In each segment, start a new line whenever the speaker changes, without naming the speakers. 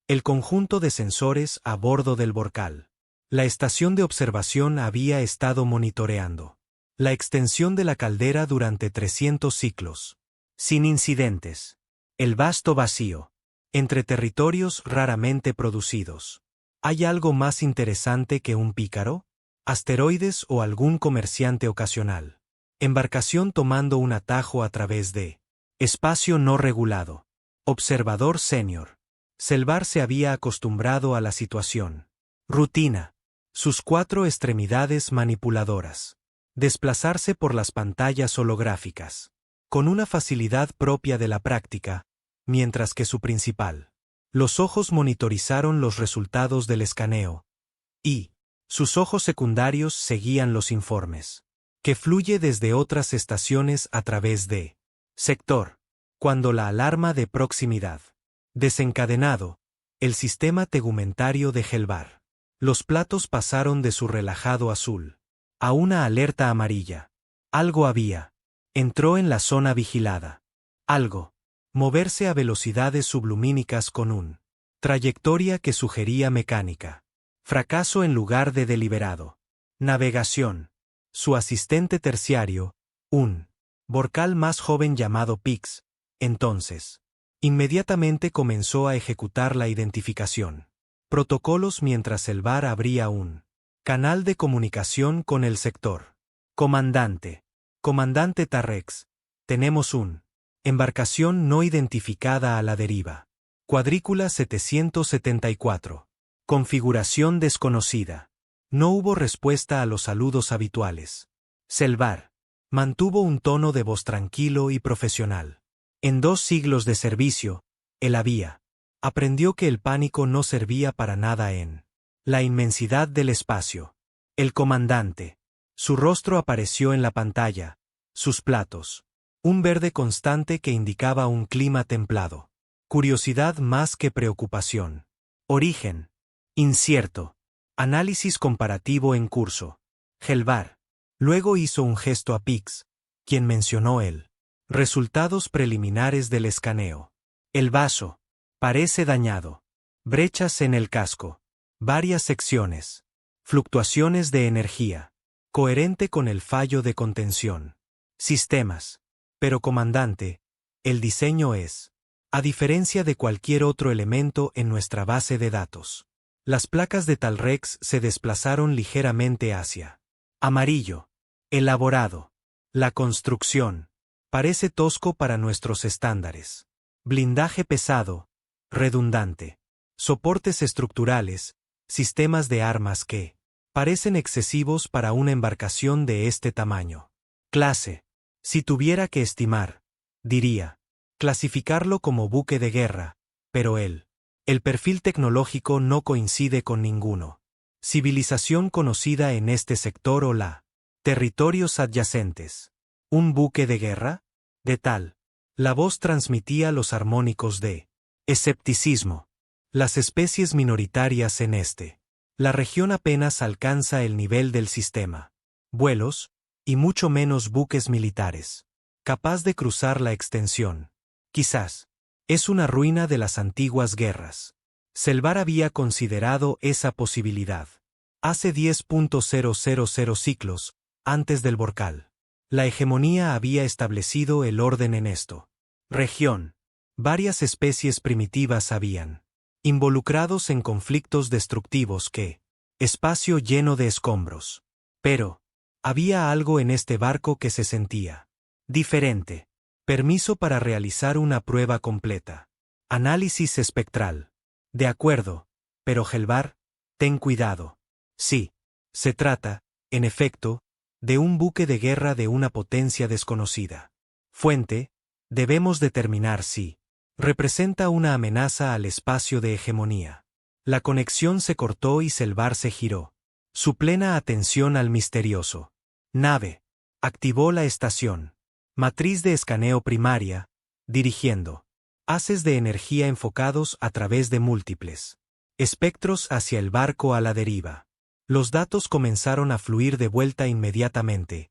El conjunto de sensores a bordo del Borcal. La estación de observación había estado monitoreando la extensión de la caldera durante 300 ciclos. Sin incidentes. El vasto vacío. Entre territorios raramente producidos. ¿Hay algo más interesante que un pícaro? ¿Asteroides o algún comerciante ocasional? Embarcación tomando un atajo a través de espacio no regulado. Observador senior. Selvar se había acostumbrado a la situación. Rutina. Sus 4 extremidades manipuladoras. Desplazarse por las pantallas holográficas. Con una facilidad propia de la práctica, mientras que su principal. Los ojos monitorizaron los resultados del escaneo. Y sus ojos secundarios seguían los informes. Que fluye desde otras estaciones a través de sector. Cuando la alarma de proximidad. Desencadenado. El sistema tegumentario de Helvar. Los platos pasaron de su relajado azul a una alerta amarilla. Algo había. Entró en la zona vigilada. Algo. Moverse a velocidades sublumínicas con un trayectoria que sugería mecánica. Fracaso en lugar de deliberado. Navegación. Su asistente terciario, un Borcal más joven llamado Pix, entonces. Inmediatamente comenzó a ejecutar la identificación. Protocolos mientras el bar abría un canal de comunicación con el sector. Comandante. Comandante Tarrex. Tenemos un embarcación no identificada a la deriva. Cuadrícula 774. Configuración desconocida. No hubo respuesta a los saludos habituales. Selvar mantuvo un tono de voz tranquilo y profesional. En 2 siglos de servicio, él aprendió que el pánico no servía para nada en la inmensidad del espacio. El comandante. Su rostro apareció en la pantalla, sus platos. Un verde constante que indicaba un clima templado. Curiosidad más que preocupación. Origen. Incierto. Análisis comparativo en curso. Helvar. Luego hizo un gesto a Pix, quien mencionó el resultados preliminares del escaneo. El vaso. Parece dañado. Brechas en el casco. Varias secciones. Fluctuaciones de energía. Coherente con el fallo de contención. Sistemas. Pero comandante, el diseño es, a diferencia de cualquier otro elemento en nuestra base de datos. Las placas de Talrex se desplazaron ligeramente hacia amarillo. Elaborado. La construcción. Parece tosco para nuestros estándares. Blindaje pesado. Redundante. Soportes estructurales. Sistemas de armas que parecen excesivos para una embarcación de este tamaño. Clase. Si tuviera que estimar, diría, clasificarlo como buque de guerra, pero el perfil tecnológico no coincide con ninguno. Civilización conocida en este sector o la territorios adyacentes. ¿Un buque de guerra? De tal. La voz transmitía los armónicos de escepticismo. Las especies minoritarias en la región apenas alcanza el nivel del sistema. Vuelos, y mucho menos buques militares. Capaz de cruzar la extensión. Quizás. Es una ruina de las antiguas guerras. Selvar había considerado esa posibilidad. Hace 10.000 ciclos, antes del Borcal. La hegemonía había establecido el orden en esto. Región. Varias especies primitivas habían involucrados en conflictos destructivos que espacio lleno de escombros. Pero había algo en este barco que se sentía diferente. Permiso para realizar una prueba completa. Análisis espectral. De acuerdo, pero Helvar, ten cuidado. Sí, se trata, en efecto, de un buque de guerra de una potencia desconocida. Fuente, debemos determinar si representa una amenaza al espacio de hegemonía. La conexión se cortó y Selvar se giró. Su plena atención al misterioso. Nave. Activó la estación. Matriz de escaneo primaria. Dirigiendo. Haces de energía enfocados a través de múltiples espectros hacia el barco a la deriva. Los datos comenzaron a fluir de vuelta inmediatamente.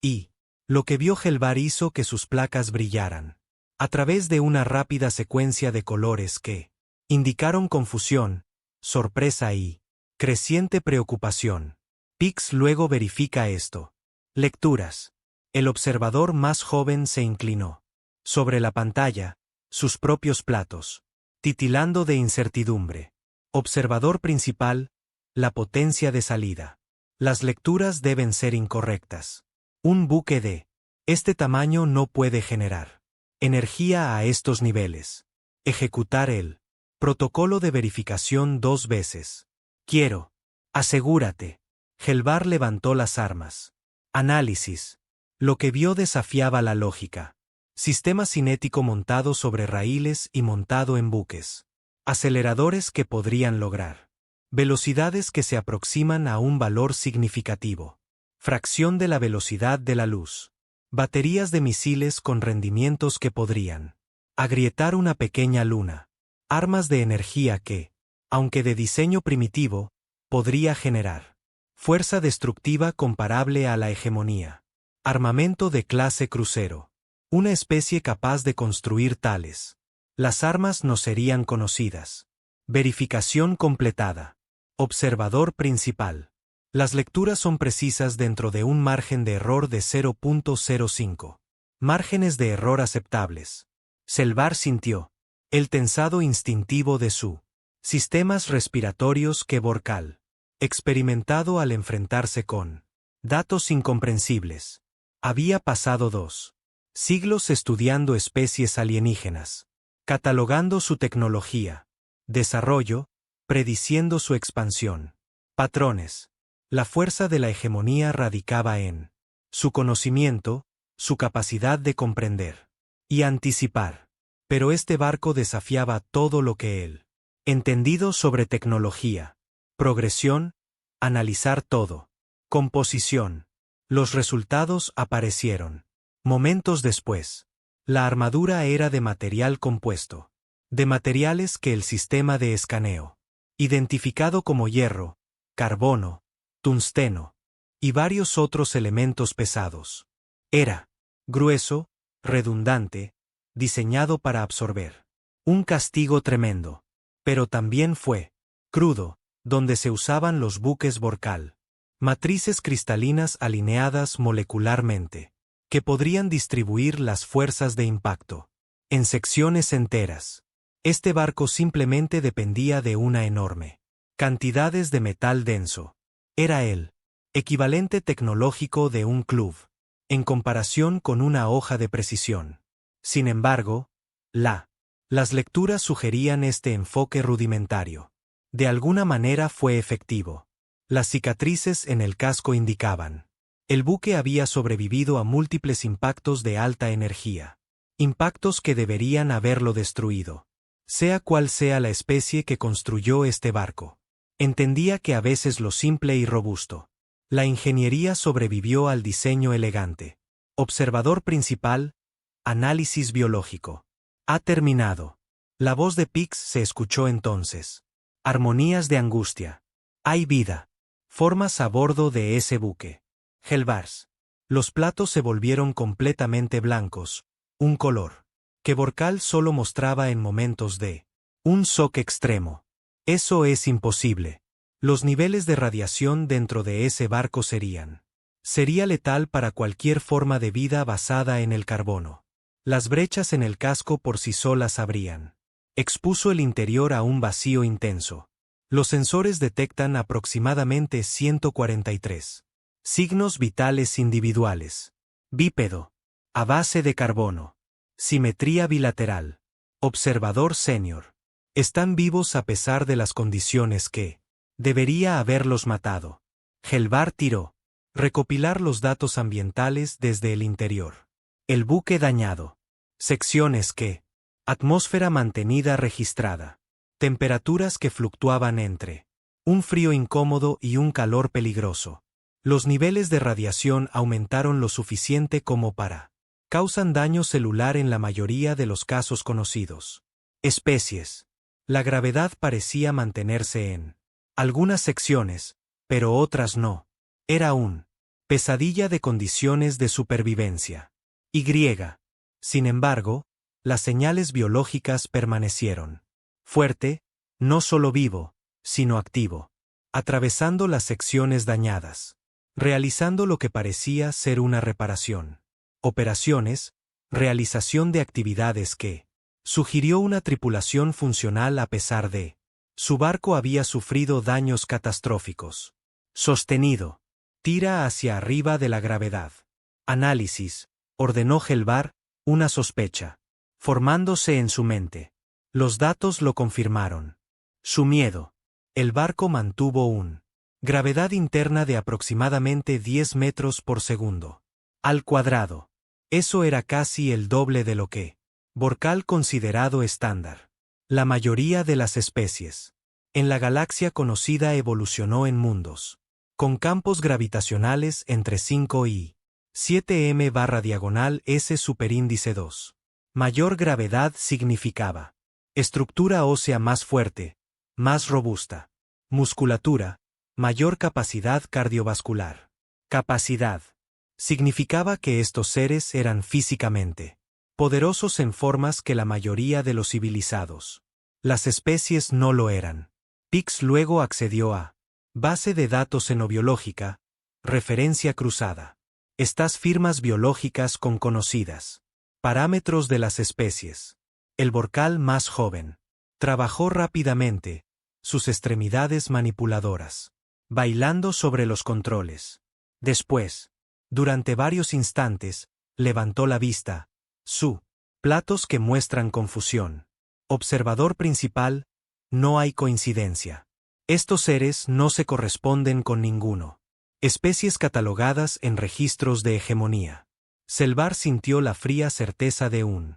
Y lo que vio Helvar hizo que sus placas brillaran. A través de una rápida secuencia de colores que indicaron confusión, sorpresa y creciente preocupación. Pix luego verifica esto. Lecturas. El observador más joven se inclinó. Sobre la pantalla, sus propios platos. Titilando de incertidumbre. Observador principal, la potencia de salida. Las lecturas deben ser incorrectas. Un buque de este tamaño no puede generar energía a estos niveles. Ejecutar el protocolo de verificación 2 veces. Quiero. Asegúrate. Helvar levantó las armas. Análisis. Lo que vio desafiaba la lógica. Sistema cinético montado sobre raíles y montado en buques. Aceleradores que podrían lograr velocidades que se aproximan a un valor significativo. Fracción de la velocidad de la luz. Baterías de misiles con rendimientos que podrían agrietar una pequeña luna. Armas de energía que, aunque de diseño primitivo, podría generar fuerza destructiva comparable a la hegemonía. Armamento de clase crucero. Una especie capaz de construir tales. Las armas no serían conocidas. Verificación completada. Observador principal. Las lecturas son precisas dentro de un margen de error de 0.05. Márgenes de error aceptables. Helvar sintió el tensado instintivo de su sistemas respiratorios que Borcal experimentado al enfrentarse con datos incomprensibles. Había pasado 2 siglos estudiando especies alienígenas, catalogando su tecnología, desarrollo, prediciendo su expansión. Patrones. La fuerza de la hegemonía radicaba en su conocimiento, su capacidad de comprender y anticipar. Pero este barco desafiaba todo lo que él entendido sobre tecnología, progresión, analizar todo, composición. Los resultados aparecieron. Momentos después. La armadura era de material compuesto. De materiales que el sistema de escaneo, identificado como hierro, carbono, tungsteno, y varios otros elementos pesados. Era grueso, redundante, diseñado para absorber un castigo tremendo. Pero también fue crudo, donde se usaban los buques Borcal. Matrices cristalinas alineadas molecularmente, que podrían distribuir las fuerzas de impacto en secciones enteras. Este barco simplemente dependía de una enorme cantidades de metal denso. Era el equivalente tecnológico de un club, en comparación con una hoja de precisión. Sin embargo, las lecturas sugerían este enfoque rudimentario. De alguna manera fue efectivo. Las cicatrices en el casco indicaban. El buque había sobrevivido a múltiples impactos de alta energía. Impactos que deberían haberlo destruido. Sea cual sea la especie que construyó este barco. Entendía que a veces lo simple y robusto. La ingeniería sobrevivió al diseño elegante. Observador principal. Análisis biológico. Ha terminado. La voz de Pix se escuchó entonces. Armonías de angustia. Hay vida. Formas a bordo de ese buque. Helvars. Los platos se volvieron completamente blancos, un color que Borcal solo mostraba en momentos de un shock extremo. Eso es imposible. Los niveles de radiación dentro de ese barco sería letal para cualquier forma de vida basada en el carbono. Las brechas en el casco por sí solas abrían. Expuso el interior a un vacío intenso. Los sensores detectan aproximadamente 143 signos vitales individuales. Bípedo. A base de carbono. Simetría bilateral. Observador senior. Están vivos a pesar de las condiciones que debería haberlos matado. Helvar tiró. Recopilar los datos ambientales desde el interior. El buque dañado. Secciones que. Atmósfera mantenida registrada. Temperaturas que fluctuaban entre un frío incómodo y un calor peligroso. Los niveles de radiación aumentaron lo suficiente como para causan daño celular en la mayoría de los casos conocidos. Especies. La gravedad parecía mantenerse en algunas secciones, pero otras no. Era un pesadilla de condiciones de supervivencia. Y. Sin embargo, las señales biológicas permanecieron. Fuerte, no solo vivo, sino activo. Atravesando las secciones dañadas. Realizando lo que parecía ser una reparación. Operaciones, realización de actividades que sugirió una tripulación funcional a pesar de su barco había sufrido daños catastróficos. Sostenido. Tira hacia arriba de la gravedad. Análisis, ordenó Helvar, una sospecha, formándose en su mente. Los datos lo confirmaron. Su miedo. El barco mantuvo un gravedad interna de aproximadamente 10 metros por segundo. Al cuadrado. Eso era casi el doble de lo que Borcal considerado estándar. La mayoría de las especies en la galaxia conocida evolucionó en mundos con campos gravitacionales entre 5 y 7 m/s superíndice 2. Mayor gravedad significaba estructura ósea más fuerte, más robusta, musculatura, mayor capacidad cardiovascular. Capacidad. Significaba que estos seres eran físicamente poderosos en formas que la mayoría de los civilizados. Las especies no lo eran. Pix luego accedió a base de datos xenobiológica, referencia cruzada. Estas firmas biológicas con conocidas parámetros de las especies. El Borcal más joven trabajó rápidamente, sus extremidades manipuladoras, bailando sobre los controles. Después, durante varios instantes, levantó la vista. Platos que muestran confusión. Observador principal, no hay coincidencia. Estos seres no se corresponden con ninguno. Especies catalogadas en registros de hegemonía. Helvar sintió la fría certeza de un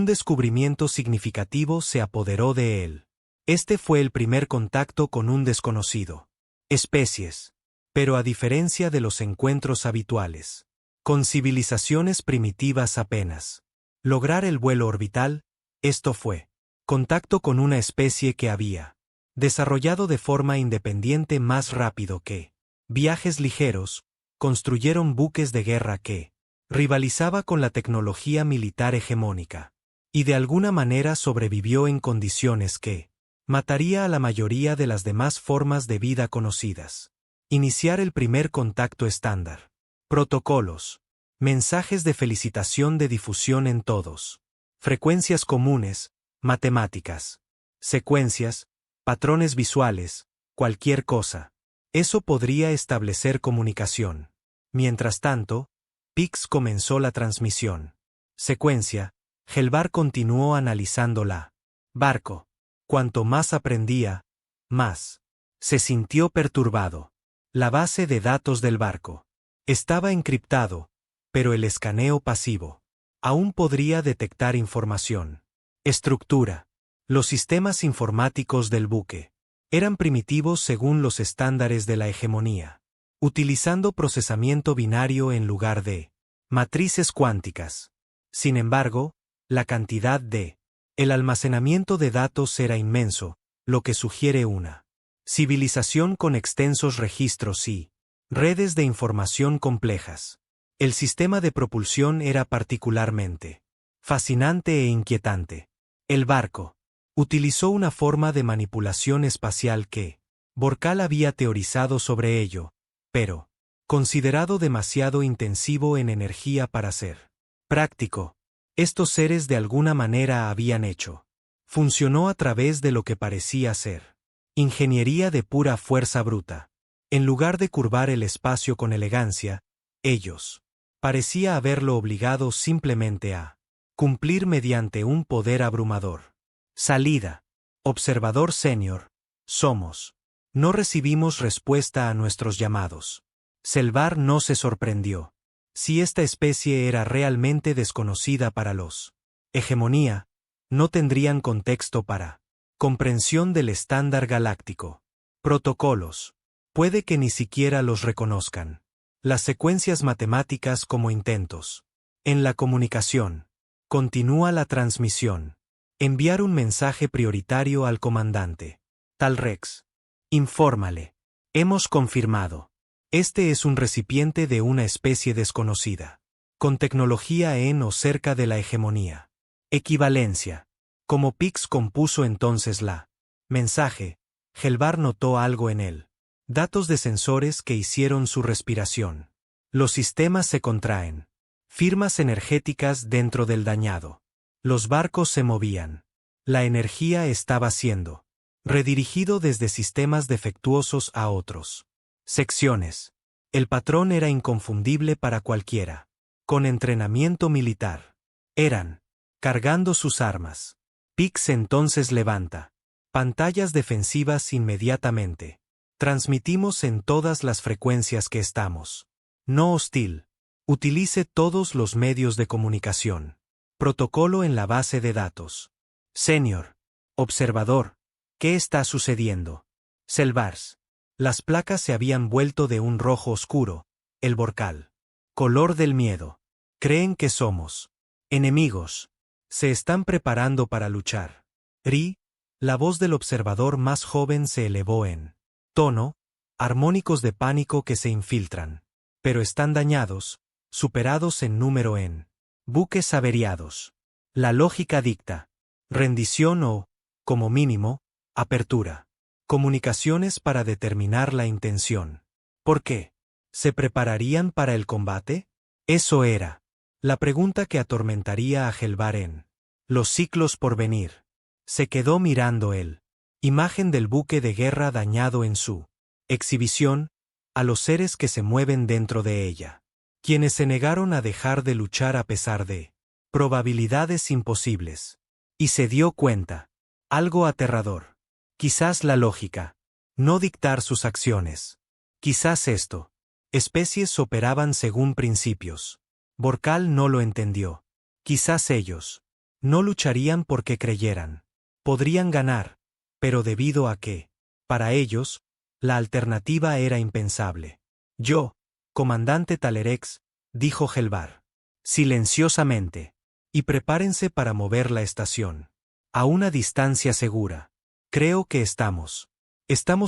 descubrimiento significativo se apoderó de él. Este fue el primer contacto con un desconocido. Especies. Pero a diferencia de los encuentros habituales, con civilizaciones primitivas apenas lograr el vuelo orbital, esto fue contacto con una especie que había desarrollado de forma independiente más rápido que viajes ligeros, construyeron buques de guerra que rivalizaba con la tecnología militar hegemónica, y de alguna manera sobrevivió en condiciones que mataría a la mayoría de las demás formas de vida conocidas. Iniciar el primer contacto estándar. Protocolos. Mensajes de felicitación de difusión en todos. Frecuencias comunes, matemáticas. Secuencias, patrones visuales, cualquier cosa. Eso podría establecer comunicación. Mientras tanto, Pix comenzó la transmisión. Secuencia, Helvar continuó analizándola. Barco. Cuanto más aprendía, más se sintió perturbado. La base de datos del barco estaba encriptado, pero el escaneo pasivo aún podría detectar información. Estructura. Los sistemas informáticos del buque eran primitivos según los estándares de la hegemonía, utilizando procesamiento binario en lugar de matrices cuánticas. Sin embargo, la cantidad de el almacenamiento de datos era inmenso, lo que sugiere una civilización con extensos registros y redes de información complejas. El sistema de propulsión era particularmente fascinante e inquietante. El barco utilizó una forma de manipulación espacial que Borcal había teorizado sobre ello, pero considerado demasiado intensivo en energía para ser práctico. Estos seres de alguna manera habían hecho. Funcionó a través de lo que parecía ser ingeniería de pura fuerza bruta. En lugar de curvar el espacio con elegancia, ellos parecía haberlo obligado simplemente a cumplir mediante un poder abrumador. Salida. Observador senior. Somos. No recibimos respuesta a nuestros llamados. Helvar no se sorprendió. Si esta especie era realmente desconocida para los hegemonía, no tendrían contexto para comprensión del estándar galáctico. Protocolos. Puede que ni siquiera los reconozcan. Las secuencias matemáticas como intentos. En la comunicación. Continúa la transmisión. Enviar un mensaje prioritario al comandante. Tal Rex. Infórmale. Hemos confirmado. Este es un recipiente de una especie desconocida, con tecnología en o cerca de la hegemonía. Equivalencia. Como Pix compuso entonces la mensaje, Helvar notó algo en él. Datos de sensores que hicieron su respiración. Los sistemas se contraen. Firmas energéticas dentro del dañado. Los barcos se movían. La energía estaba siendo redirigido desde sistemas defectuosos a otros. Secciones. El patrón era inconfundible para cualquiera. Con entrenamiento militar. Eran. Cargando sus armas. Pix entonces levanta. Pantallas defensivas inmediatamente. Transmitimos en todas las frecuencias que estamos. No hostil. Utilice todos los medios de comunicación. Protocolo en la base de datos. Senior. Observador. ¿Qué está sucediendo? Selvars. Las placas se habían vuelto de un rojo oscuro. El Vorkal. Color del miedo. Creen que somos enemigos. Se están preparando para luchar. Ri. La voz del observador más joven se elevó en tono, armónicos de pánico que se infiltran. Pero están dañados, superados en número en buques averiados. La lógica dicta rendición o, como mínimo, apertura. Comunicaciones para determinar la intención. ¿Por qué? ¿Se prepararían para el combate? Eso era la pregunta que atormentaría a Helvar en los ciclos por venir. Se quedó mirando él. Imagen del buque de guerra dañado en su exhibición, a los seres que se mueven dentro de ella. Quienes se negaron a dejar de luchar a pesar de probabilidades imposibles. Y se dio cuenta. Algo aterrador. Quizás la lógica. No dictar sus acciones. Quizás esto. Especies operaban según principios. Vorkal no lo entendió. Quizás ellos no lucharían porque creyeran. Podrían ganar, pero debido a que, para ellos, la alternativa era impensable. Yo, comandante Talerex, dijo Helvar. Silenciosamente. Y prepárense para mover la estación. A una distancia segura. Creo que estamos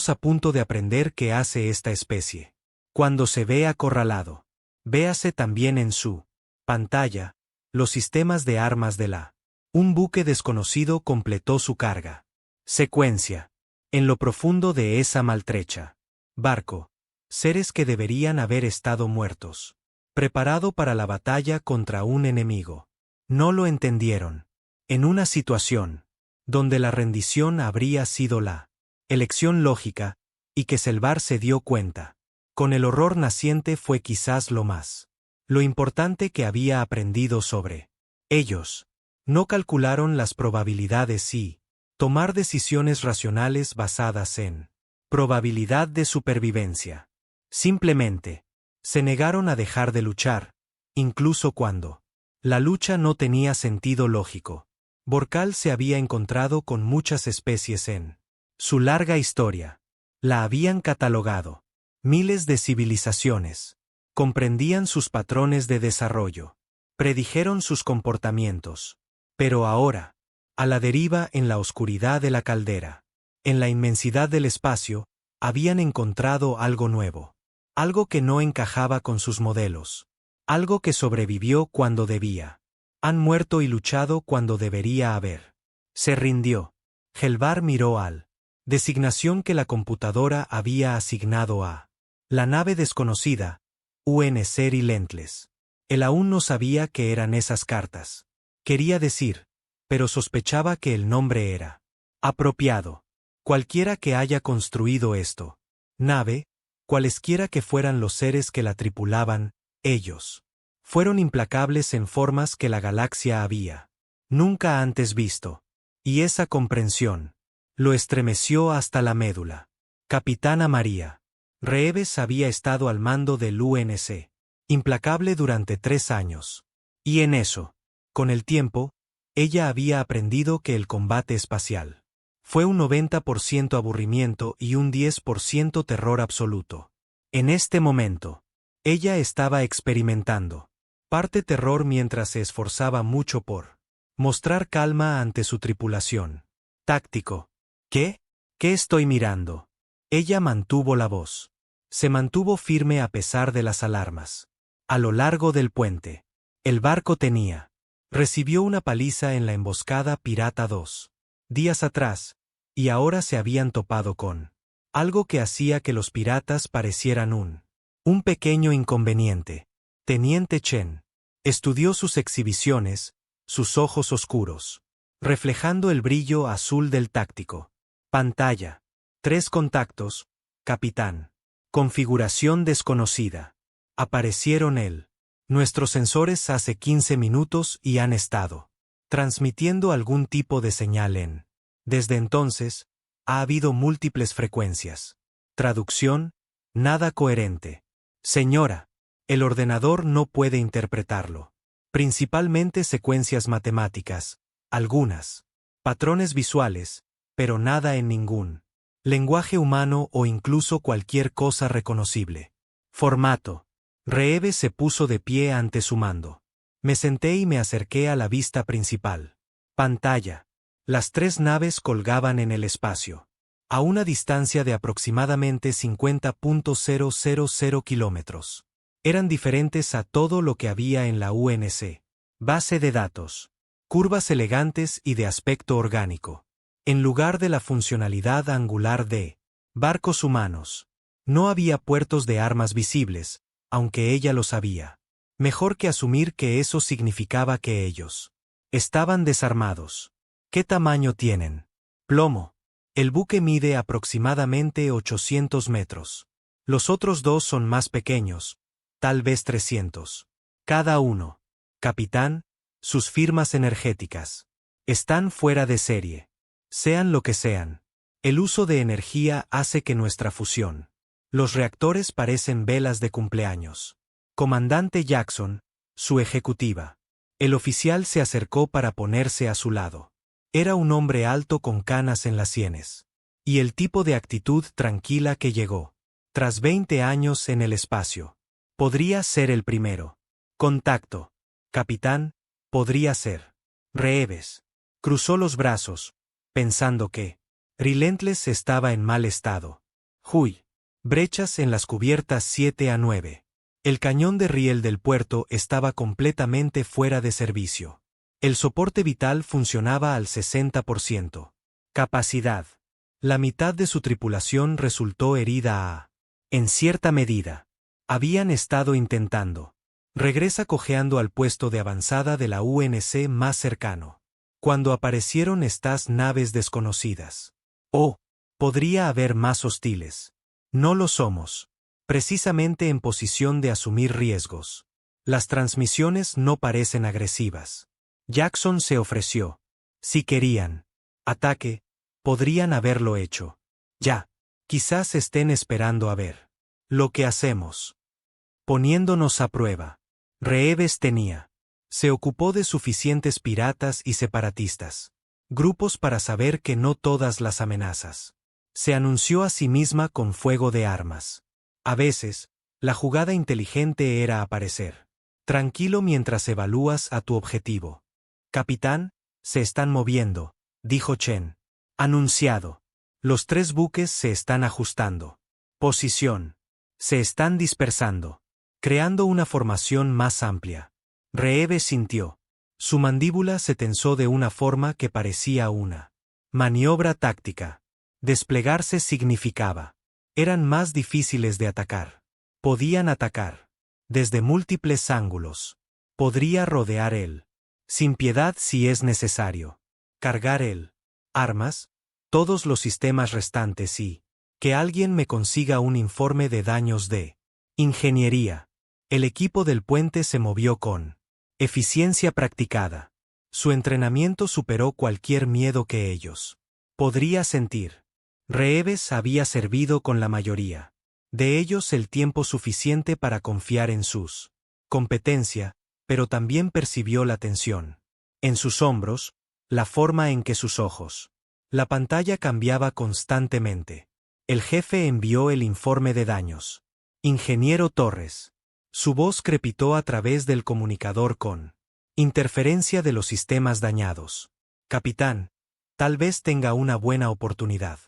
a punto de aprender qué hace esta especie. Cuando se ve acorralado. Véase también en su pantalla, los sistemas de armas de la. Un buque desconocido completó su carga. Secuencia. En lo profundo de esa maltrecha barco. Seres que deberían haber estado muertos. Preparado para la batalla contra un enemigo. No lo entendieron. En una situación donde la rendición habría sido la elección lógica, y que Helvar se dio cuenta. Con el horror naciente fue quizás lo importante que había aprendido sobre ellos. No calcularon las probabilidades y tomar decisiones racionales basadas en probabilidad de supervivencia. Simplemente se negaron a dejar de luchar, incluso cuando la lucha no tenía sentido lógico. Vorkal se había encontrado con muchas especies en su larga historia. La habían catalogado. Miles de civilizaciones. Comprendían sus patrones de desarrollo. Predijeron sus comportamientos. Pero ahora, a la deriva en la oscuridad de la caldera, en la inmensidad del espacio, habían encontrado algo nuevo. Algo que no encajaba con sus modelos. Algo que sobrevivió cuando debía. Han muerto y luchado cuando debería haber. Se rindió. Helvar miró al designación que la computadora había asignado a la nave desconocida, UNSERI Lentles. Él aún no sabía qué eran esas cartas. Quería decir, pero sospechaba que el nombre era apropiado. Cualquiera que haya construido esto nave, cualesquiera que fueran los seres que la tripulaban, ellos fueron implacables en formas que la galaxia había nunca antes visto. Y esa comprensión lo estremeció hasta la médula. Capitana María Reeves había estado al mando del UNC, implacable durante 3 años. Y en eso, con el tiempo, ella había aprendido que el combate espacial fue un 90% aburrimiento y un 10% terror absoluto. En este momento, ella estaba experimentando parte terror mientras se esforzaba mucho por mostrar calma ante su tripulación. Táctico. ¿Qué? ¿Qué estoy mirando? Ella mantuvo la voz. Se mantuvo firme a pesar de las alarmas. A lo largo del puente, el barco tenía Recibió una paliza en la emboscada Pirata 2 días atrás, y ahora se habían topado con algo que hacía que los piratas parecieran un pequeño inconveniente. Teniente Chen estudió sus exhibiciones, sus ojos oscuros, reflejando el brillo azul del táctico. Pantalla. 3 contactos, capitán. Configuración desconocida. Aparecieron nuestros sensores hace 15 minutos y han estado transmitiendo algún tipo de señal. Desde entonces, ha habido múltiples frecuencias. Traducción, nada coherente. Señora, el ordenador no puede interpretarlo. Principalmente secuencias matemáticas, algunas. Patrones visuales, pero nada en ningún lenguaje humano o incluso cualquier cosa reconocible. Formato. Reeve se puso de pie ante su mando. Me senté y me acerqué a la vista principal. Pantalla. Las 3 naves colgaban en el espacio, a una distancia de aproximadamente 50.000 kilómetros. Eran diferentes a todo lo que había en la UNC. Base de datos. Curvas elegantes y de aspecto orgánico. En lugar de la funcionalidad angular de barcos humanos, no había puertos de armas visibles, aunque ella lo sabía. Mejor que asumir que eso significaba que ellos estaban desarmados. ¿Qué tamaño tienen? Plomo. El buque mide aproximadamente 800 metros. Los otros 2 son más pequeños, tal vez 300. Cada uno. Capitán, sus firmas energéticas están fuera de serie. Sean lo que sean. El uso de energía hace que nuestra fusión. Los reactores parecen velas de cumpleaños. Comandante Jackson, su ejecutiva. El oficial se acercó para ponerse a su lado. Era un hombre alto con canas en las sienes. Y el tipo de actitud tranquila que llegó. Tras 20 años en el espacio. Podría ser el primero. Contacto. Capitán, podría ser. Reeves. Cruzó los brazos, pensando que Relentless estaba en mal estado. Huy. Brechas en las cubiertas 7 a 9. El cañón de riel del puerto estaba completamente fuera de servicio. El soporte vital funcionaba al 60%. Capacidad. La mitad de su tripulación resultó herida en cierta medida. Habían estado intentando. Regresa cojeando al puesto de avanzada de la UNC más cercano. Cuando aparecieron estas naves desconocidas. Oh, podría haber más hostiles. No lo somos. Precisamente en posición de asumir riesgos. Las transmisiones no parecen agresivas. Jackson se ofreció. Si querían ataque, podrían haberlo hecho. Ya. Quizás estén esperando a ver lo que hacemos. Poniéndonos a prueba. Reeves tenía. Se ocupó de suficientes piratas y separatistas. Grupos para saber que no todas las amenazas. Se anunció a sí misma con fuego de armas. A veces, la jugada inteligente era aparecer tranquilo mientras evalúas a tu objetivo. Capitán, se están moviendo, dijo Chen. Anunciado. Los 3 buques se están ajustando. Posición. Se están dispersando, creando una formación más amplia. Reeves sintió. Su mandíbula se tensó de una forma que parecía una maniobra táctica. Desplegarse significaba. Eran más difíciles de atacar. Podían atacar. Desde múltiples ángulos. Podría rodear él. Sin piedad si es necesario. Cargar él. Armas. Todos los sistemas restantes y que alguien me consiga un informe de daños de ingeniería. El equipo del puente se movió con eficiencia practicada. Su entrenamiento superó cualquier miedo que ellos podría sentir. Reeves había servido con la mayoría de ellos el tiempo suficiente para confiar en sus competencia, pero también percibió la tensión en sus hombros, la forma en que sus ojos. La pantalla cambiaba constantemente. El jefe envió el informe de daños. Ingeniero Torres. Su voz crepitó a través del comunicador con interferencia de los sistemas dañados. Capitán, tal vez tenga una buena oportunidad.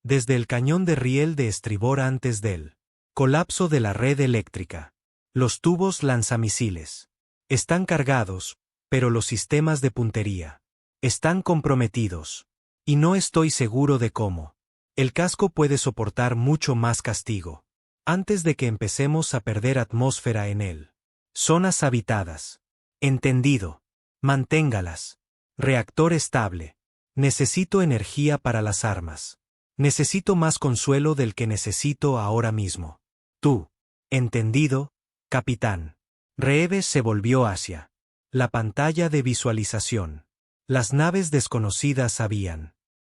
Desde el cañón de riel de estribor antes del colapso de la red eléctrica. Los tubos lanzamisiles están cargados, pero los sistemas de puntería están comprometidos. Y no estoy seguro de cómo. El casco puede soportar mucho más castigo. Antes de que empecemos a perder atmósfera en él. Zonas habitadas. Entendido. Manténgalas. Reactor estable. Necesito energía para las armas. Necesito más consuelo del que necesito ahora mismo. Tú. Entendido, capitán. Reeves se volvió hacia la pantalla de visualización. Las naves desconocidas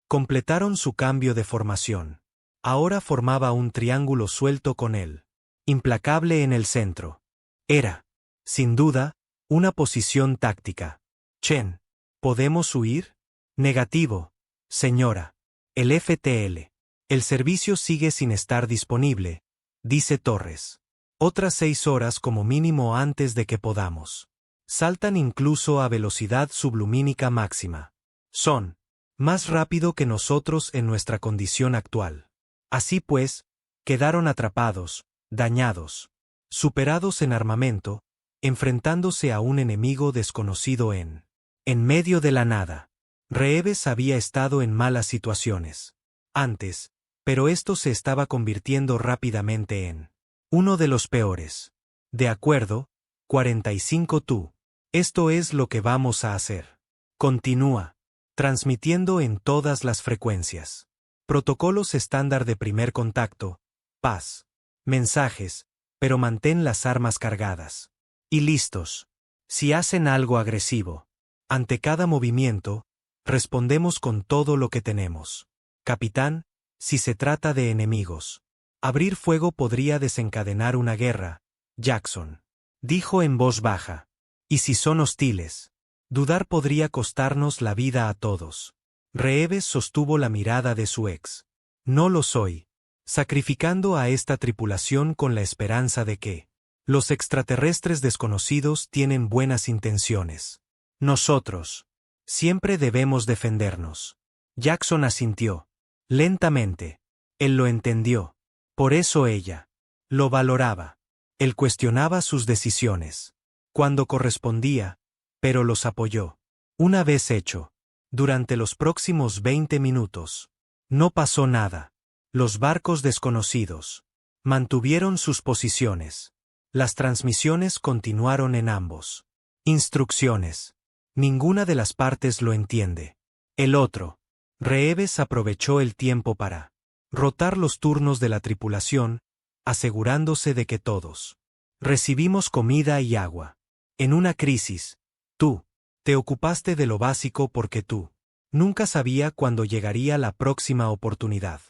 completaron su cambio de formación. Ahora formaba un triángulo suelto con él. Implacable en el centro. Era, sin duda, una posición táctica. Chen, ¿podemos huir? Negativo, señora. El FTL. El servicio sigue sin estar disponible, dice Torres. Otras 6 horas como mínimo antes de que podamos. Saltan incluso a velocidad sublumínica máxima. Son más rápido que nosotros en nuestra condición actual. Así pues, quedaron atrapados, dañados, superados en armamento, enfrentándose a un enemigo desconocido en medio de la nada. Reeves había estado en malas situaciones antes, pero esto se estaba convirtiendo rápidamente en uno de los peores. De acuerdo, 45 tú. Esto es lo que vamos a hacer. Continúa, transmitiendo en todas las frecuencias. Protocolos estándar de primer contacto, paz. Mensajes, pero mantén las armas cargadas. Y listos. Si hacen algo agresivo, ante cada movimiento, respondemos con todo lo que tenemos. Capitán, si se trata de enemigos. Abrir fuego podría desencadenar una guerra, Jackson. Dijo en voz baja. Y si son hostiles. Dudar podría costarnos la vida a todos. Reeves sostuvo la mirada de su ex. No lo soy. Sacrificando a esta tripulación con la esperanza de que los extraterrestres desconocidos tienen buenas intenciones. Nosotros siempre debemos defendernos. Jackson asintió. Lentamente. Él lo entendió. Por eso ella lo valoraba. Él cuestionaba sus decisiones cuando correspondía, pero los apoyó. Una vez hecho, durante los próximos 20 minutos, no pasó nada. Los barcos desconocidos mantuvieron sus posiciones. Las transmisiones continuaron en ambos. Instrucciones. Ninguna de las partes lo entiende. El otro. Reeves aprovechó el tiempo para rotar los turnos de la tripulación, asegurándose de que todos recibimos comida y agua. En una crisis, tú te ocupaste de lo básico porque tú nunca sabía cuándo llegaría la próxima oportunidad.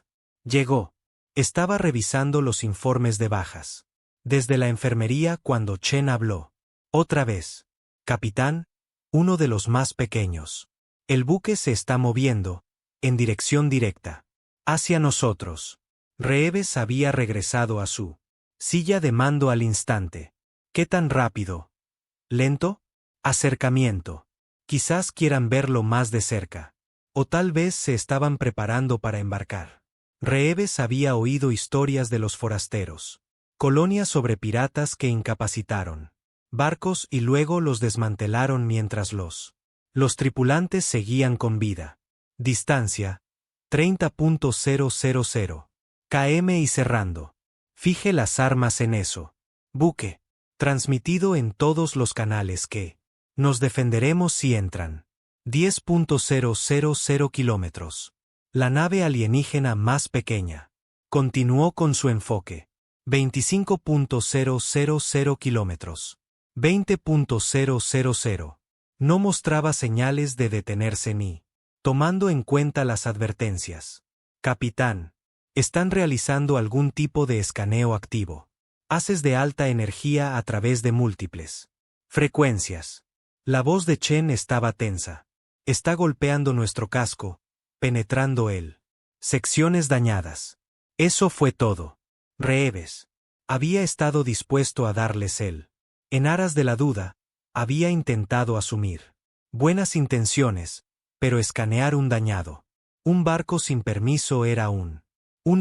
Llegó. Estaba revisando los informes de bajas. Desde la enfermería cuando Chen habló. Otra vez. Capitán, uno de los más pequeños. El buque se está moviendo, en dirección directa. Hacia nosotros. Reeves había regresado a su silla de mando al instante. ¿Qué tan rápido? ¿Lento? Acercamiento. Quizás quieran verlo más de cerca. O tal vez se estaban preparando para embarcar. Reeves había oído historias de los forasteros. Colonias sobre piratas que incapacitaron barcos y luego los desmantelaron mientras los tripulantes seguían con vida. Distancia, 30.000 km y cerrando. Fije las armas en eso. Buque. Transmitido en todos los canales que nos defenderemos si entran. 10.000 kilómetros. La nave alienígena más pequeña. Continuó con su enfoque. 25.000 kilómetros. 20.000. No mostraba señales de detenerse ni tomando en cuenta las advertencias. Capitán, están realizando algún tipo de escaneo activo. Haces de alta energía a través de múltiples frecuencias. La voz de Chen estaba tensa. Está golpeando nuestro casco, penetrando él. Secciones dañadas. Eso fue todo. Reeves había estado dispuesto a darles él. En aras de la duda, había intentado asumir buenas intenciones, pero escanear un dañado. Un barco sin permiso era un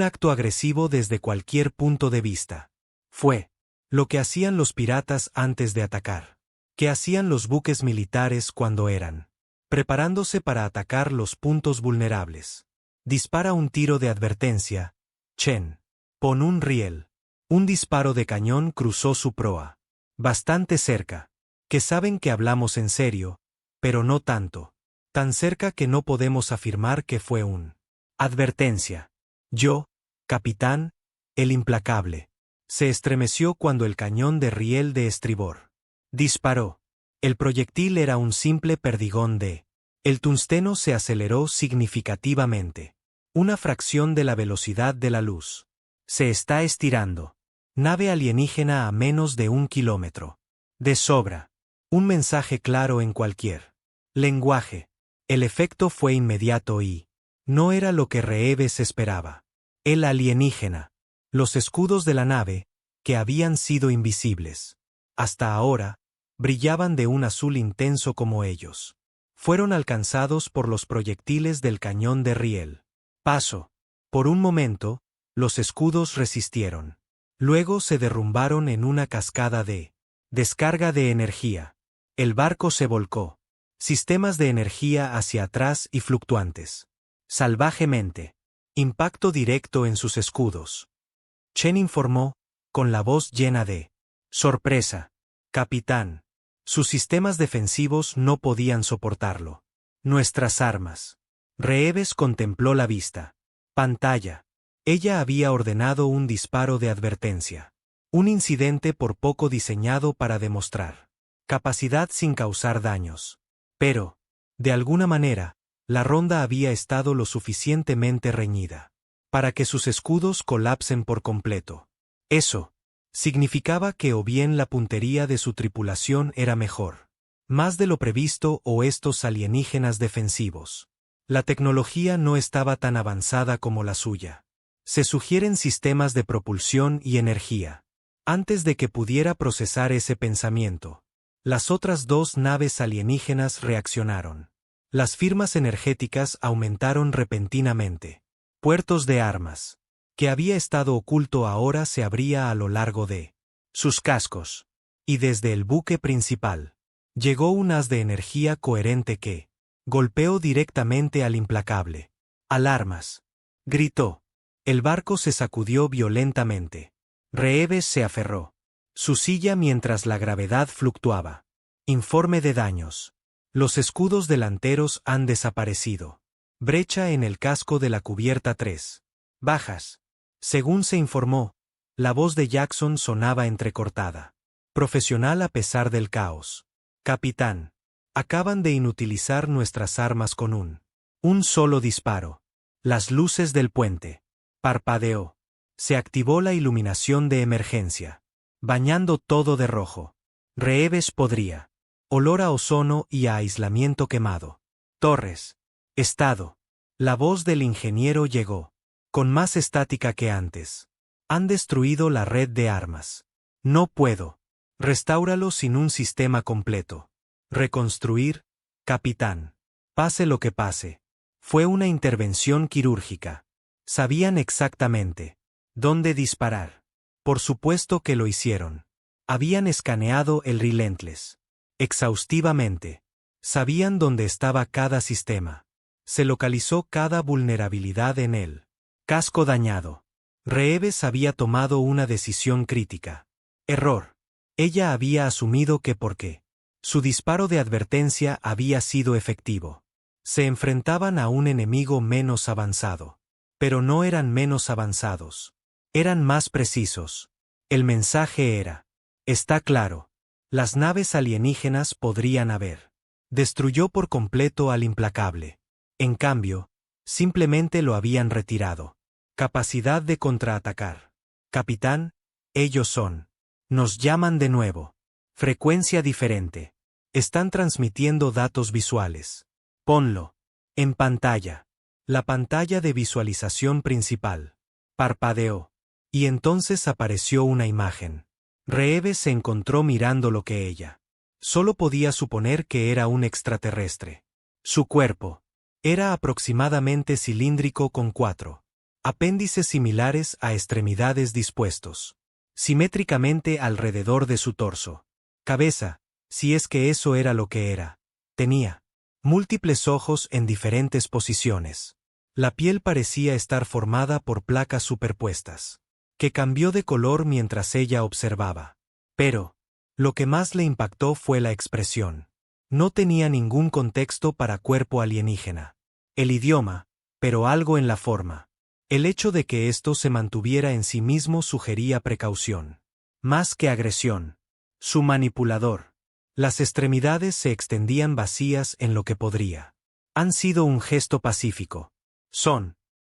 acto agresivo desde cualquier punto de vista. Fue lo que hacían los piratas antes de atacar. ¿Qué hacían los buques militares cuando eran? Preparándose para atacar los puntos vulnerables. Dispara un tiro de advertencia. Chen. Pon un riel. Un disparo de cañón cruzó su proa. Bastante cerca. Que saben que hablamos en serio, pero no tanto. Tan cerca que no podemos afirmar que fue un advertencia. Yo, capitán, el implacable. Se estremeció cuando el cañón de riel de estribor disparó. El proyectil era un simple perdigón de. El tungsteno se aceleró significativamente. Una fracción de la velocidad de la luz. Se está estirando. Nave alienígena a menos de 1 kilómetro. De sobra. Un mensaje claro en cualquier lenguaje. El efecto fue inmediato y no era lo que Reeves esperaba. El alienígena. Los escudos de la nave, que habían sido invisibles hasta ahora, brillaban de un azul intenso como ellos. Fueron alcanzados por los proyectiles del cañón de riel. Paso. Por un momento, los escudos resistieron. Luego se derrumbaron en una cascada de descarga de energía. El barco se volcó. Sistemas de energía hacia atrás y fluctuantes. Salvajemente. Impacto directo en sus escudos. Chen informó, con la voz llena de sorpresa. Capitán. Sus sistemas defensivos no podían soportarlo. Nuestras armas. Reeves contempló la vista. Pantalla. Ella había ordenado un disparo de advertencia. Un incidente por poco diseñado para demostrar capacidad sin causar daños. Pero, de alguna manera, la ronda había estado lo suficientemente reñida para que sus escudos colapsen por completo. Eso significaba que o bien la puntería de su tripulación era mejor, más de lo previsto, o estos alienígenas defensivos. La tecnología no estaba tan avanzada como la suya. Se sugieren sistemas de propulsión y energía. Antes de que pudiera procesar ese pensamiento, las otras dos naves alienígenas reaccionaron. Las firmas energéticas aumentaron repentinamente. Puertos de armas. Que había estado oculto ahora se abría a lo largo de sus cascos. Y desde el buque principal llegó un haz de energía coherente que golpeó directamente al implacable. ¡Alarmas!, gritó. El barco se sacudió violentamente. Reeves se aferró su silla mientras la gravedad fluctuaba. Informe de daños. Los escudos delanteros han desaparecido. Brecha en el casco de la cubierta 3. Bajas. Según se informó, la voz de Jackson sonaba entrecortada. Profesional a pesar del caos. Capitán. Acaban de inutilizar nuestras armas con un solo disparo. Las luces del puente. Parpadeó. Se activó la iluminación de emergencia, bañando todo de rojo. Reeves podría. Olor a ozono y a aislamiento quemado. Torres. Estado. La voz del ingeniero llegó, con más estática que antes. Han destruido la red de armas. No puedo. Restáuralo sin un sistema completo. Reconstruir, capitán. Pase lo que pase. Fue una intervención quirúrgica. Sabían exactamente dónde disparar. Por supuesto que lo hicieron. Habían escaneado el Relentless exhaustivamente. Sabían dónde estaba cada sistema. Se localizó cada vulnerabilidad en él. Casco dañado. Reeves había tomado una decisión crítica. Error. Ella había asumido que porque su disparo de advertencia había sido efectivo. Se enfrentaban a un enemigo menos avanzado. Pero no eran menos avanzados. Eran más precisos. El mensaje era: está claro. Las naves alienígenas podrían haber. Destruyó por completo al implacable. En cambio, simplemente lo habían retirado. Capacidad de contraatacar. Capitán, ellos son. Nos llaman de nuevo. Frecuencia diferente. Están transmitiendo datos visuales. Ponlo en pantalla. La pantalla de visualización principal. Parpadeó. Y entonces apareció una imagen. Reeves se encontró mirando lo que ella solo podía suponer que era un extraterrestre. Su cuerpo era aproximadamente cilíndrico con 4 apéndices similares a extremidades dispuestos simétricamente alrededor de su torso. Cabeza, Si es que eso era lo que era. Tenía múltiples ojos en diferentes posiciones. La piel parecía estar formada por placas superpuestas, que cambió de color mientras ella observaba. Pero lo que más le impactó fue la expresión. No tenía ningún contexto para cuerpo alienígena. El idioma, pero algo en la forma. El hecho de que esto se mantuviera en sí mismo sugería precaución. Más que agresión. Su manipulador. Las extremidades se extendían vacías en lo que podría. Han sido un gesto pacífico.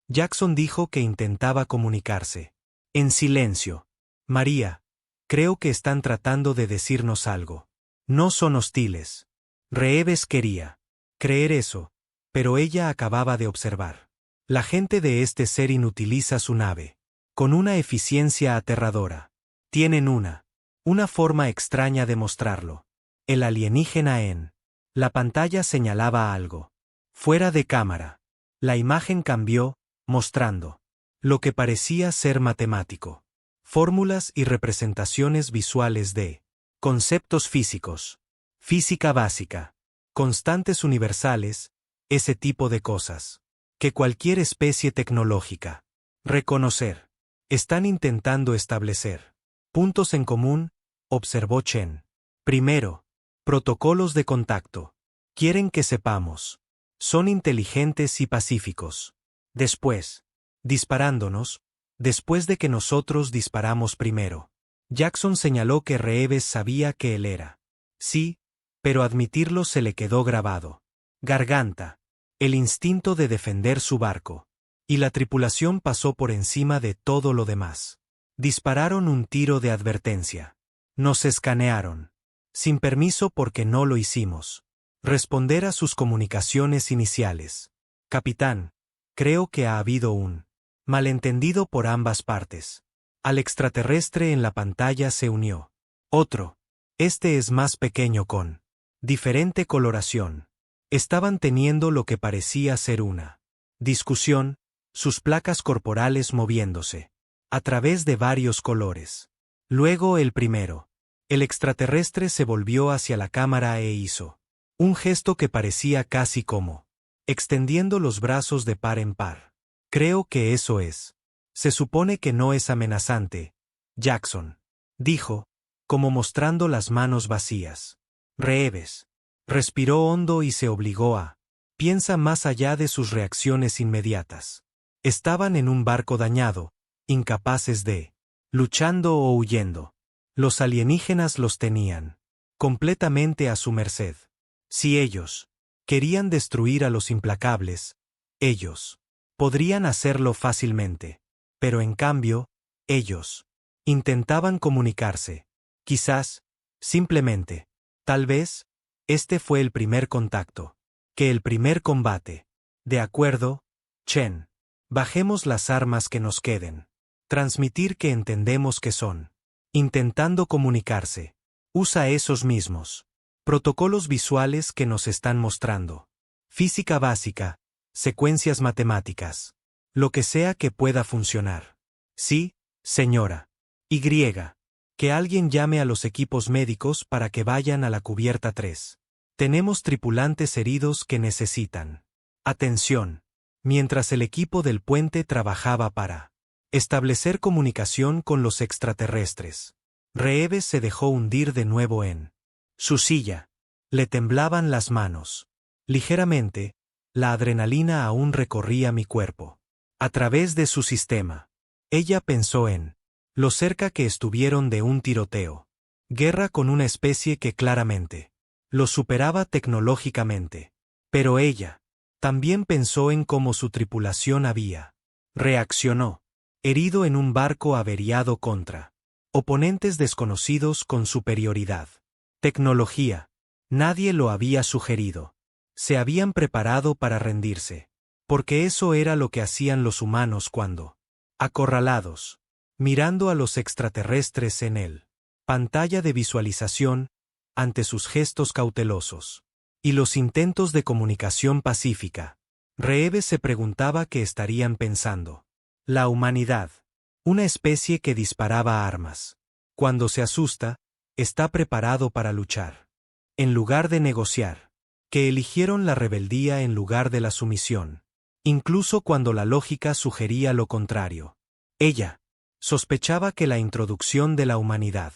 Jackson dijo que intentaba comunicarse. En silencio. María, creo que están tratando de decirnos algo. No son hostiles. Reeves quería creer eso, pero ella acababa de observar. La gente de este ser inutiliza su nave. Con una eficiencia aterradora. Tienen una forma extraña de mostrarlo. El alienígena en la pantalla señalaba algo. Fuera de cámara. La imagen cambió, mostrando lo que parecía ser matemático. Fórmulas y representaciones visuales de conceptos físicos. Física básica. Constantes universales, ese tipo de cosas. Que cualquier especie tecnológica. Reconocer. Están intentando establecer puntos en común, observó Chen. Primero, protocolos de contacto. Quieren que sepamos. Son inteligentes y pacíficos. Después, disparándonos, después de que nosotros disparamos primero. Jackson señaló que Reeves sabía que él era. Sí, pero admitirlo se le quedó grabado. Garganta. El instinto de defender su barco. Y la tripulación pasó por encima de todo lo demás. Dispararon un tiro de advertencia. Nos escanearon. Sin permiso porque no lo hicimos. Responder a sus comunicaciones iniciales. Capitán, creo que ha habido un malentendido por ambas partes. Al extraterrestre en la pantalla se unió otro. Este es más pequeño con diferente coloración. Estaban teniendo lo que parecía ser una discusión, sus placas corporales moviéndose a través de varios colores. Luego el primero. El extraterrestre se volvió hacia la cámara e hizo un gesto que parecía casi como extendiendo los brazos de par en par. Creo que eso es. Se supone que no es amenazante, Jackson. Dijo, como mostrando las manos vacías. Reeves. Respiró hondo y se obligó a piensa más allá de sus reacciones inmediatas. Estaban en un barco dañado, incapaces de luchando o huyendo. Los alienígenas los tenían completamente a su merced. Si ellos querían destruir a los implacables, ellos podrían hacerlo fácilmente. Pero en cambio, ellos intentaban comunicarse. Quizás, simplemente, tal vez, este fue el primer contacto. Que el primer combate. De acuerdo, Chen. Bajemos las armas que nos queden. Transmitir que entendemos que son. Intentando comunicarse. Usa esos mismos protocolos visuales que nos están mostrando. Física básica, secuencias matemáticas. Lo que sea que pueda funcionar. Sí, señora. Y. Que alguien llame a los equipos médicos para que vayan a la cubierta 3. Tenemos tripulantes heridos que necesitan atención. Mientras el equipo del puente trabajaba para establecer comunicación con los extraterrestres. Reeves se dejó hundir de nuevo en su silla. Le temblaban las manos. Ligeramente, la adrenalina aún recorría mi cuerpo. A través de su sistema. Ella pensó en lo cerca que estuvieron de un tiroteo. Guerra con una especie que claramente lo superaba tecnológicamente. Pero ella también pensó en cómo su tripulación había reaccionó. Herido en un barco averiado contra oponentes desconocidos con superioridad. Tecnología. Nadie lo había sugerido. Se habían preparado para rendirse. Porque eso era lo que hacían los humanos cuando, acorralados, mirando a los extraterrestres en él. Pantalla de visualización, ante sus gestos cautelosos. Y los intentos de comunicación pacífica. Reeves se preguntaba qué estarían pensando. La humanidad. Una especie que disparaba armas. Cuando se asusta, está preparado para luchar. en lugar de negociar, que eligieron la rebeldía en lugar de la sumisión, incluso cuando la lógica sugería lo contrario. Ella sospechaba que la introducción de la humanidad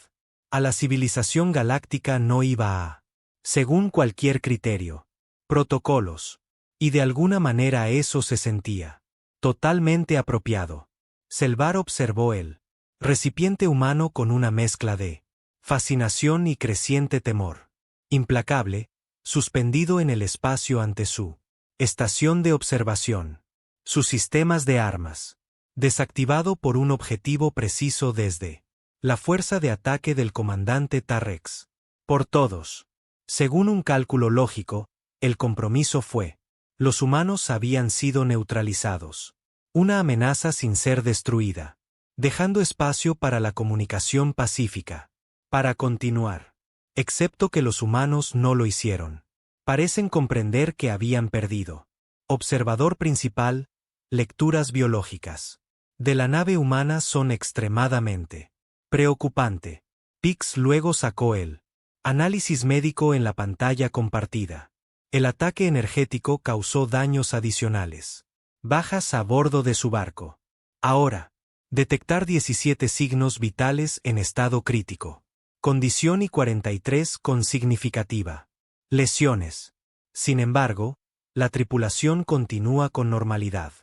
a la civilización galáctica no iba a, según cualquier criterio, protocolos, y de alguna manera eso se sentía totalmente apropiado. Selvar observó el recipiente humano con una mezcla de fascinación y creciente temor. Implacable, suspendido en el espacio ante su estación de observación. Sus sistemas de armas. Desactivado por un objetivo preciso desde la fuerza de ataque del comandante Tarrex. Por todos. Según un cálculo lógico, el compromiso fue: los humanos habían sido neutralizados. Una amenaza sin ser destruida. Dejando espacio para la comunicación pacífica. Para continuar. Excepto que los humanos no lo hicieron. Parecen comprender que habían perdido. Observador principal, lecturas biológicas de la nave humana son extremadamente preocupante. Pix luego sacó el análisis médico en la pantalla compartida. El ataque energético causó daños adicionales. Bajas a bordo de su barco. Ahora, detectar 17 signos vitales en estado crítico. Condición y 43 con significativa lesiones. Sin embargo, la tripulación continúa con normalidad.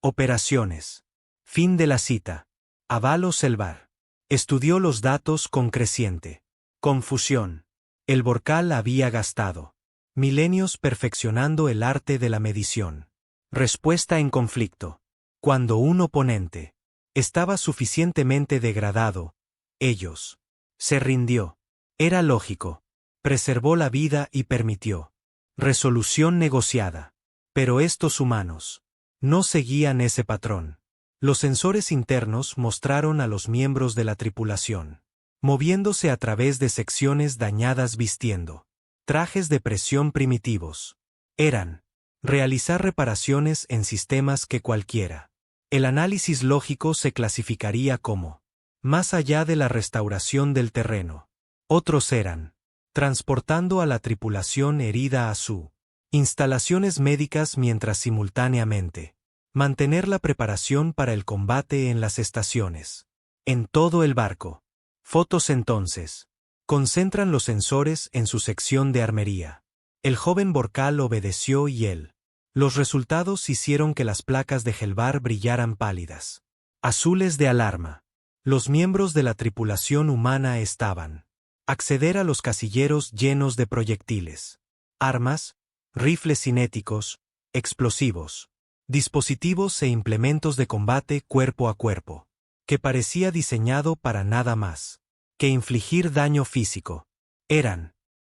Operaciones. Fin de la cita. Avalo Selvar. Estudió los datos con creciente confusión. El Borcal había gastado milenios perfeccionando el arte de la medición. Respuesta en conflicto. Cuando un oponente estaba suficientemente degradado, ellos se rindió. Era lógico. Preservó la vida y permitió resolución negociada. Pero estos humanos no seguían ese patrón. Los sensores internos mostraron a los miembros de la tripulación moviéndose a través de secciones dañadas vistiendo trajes de presión primitivos. Eran realizar reparaciones en sistemas que cualquiera. El análisis lógico se clasificaría como más allá de la restauración del terreno. Otros eran transportando a la tripulación herida a su instalaciones médicas mientras simultáneamente mantener la preparación para el combate en las estaciones. En todo el barco. Fotos entonces. Concentran los sensores en su sección de armería. El joven Borcal obedeció y los resultados hicieron que las placas de Helvar brillaran pálidas. Azules de alarma. Los miembros de la tripulación humana estaban acceder a los casilleros llenos de proyectiles. Armas, rifles cinéticos, explosivos, dispositivos e implementos de combate cuerpo a cuerpo, que parecía diseñado para nada más que infligir daño físico.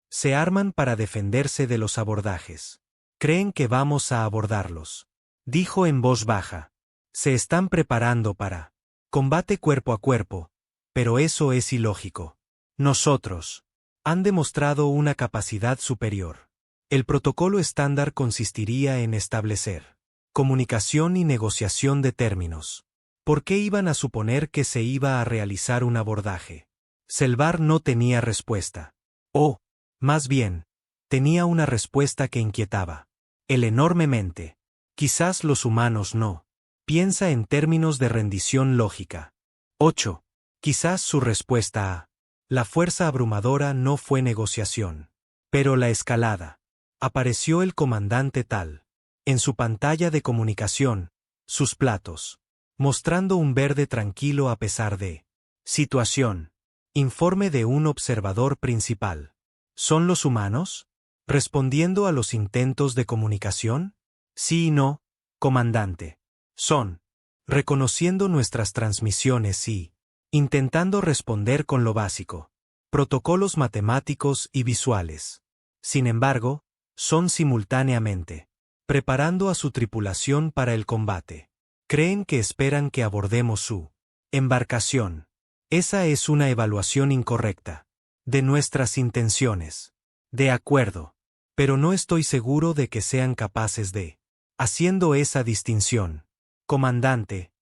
Se arman para defenderse de los abordajes. Creen que vamos a abordarlos, dijo en voz baja. Se están preparando para combate cuerpo a cuerpo, pero eso es ilógico. Nosotros han demostrado una capacidad superior. El protocolo estándar consistiría en establecer comunicación y negociación de términos. ¿Por qué iban a suponer que se iba a realizar un abordaje? Selvar no tenía respuesta. O, más bien, tenía una respuesta que inquietaba. Él enormemente. Quizás los humanos no. Piensa en términos de rendición lógica. 8. Quizás su respuesta a la fuerza abrumadora no fue negociación. Pero la escalada. Apareció el comandante Tal. En su pantalla de comunicación, sus platos. Mostrando un verde tranquilo a pesar de situación. Informe de un observador principal. ¿Son los humanos? ¿Respondiendo a los intentos de comunicación? Sí y no, comandante. Son. Reconociendo nuestras transmisiones y intentando responder con lo básico. Protocolos matemáticos y visuales. Sin embargo, son simultáneamente preparando a su tripulación para el combate. Creen que esperan que abordemos su embarcación. Esa es una evaluación incorrecta de nuestras intenciones. De acuerdo. Pero no estoy seguro de que sean capaces de haciendo esa distinción. Comandante,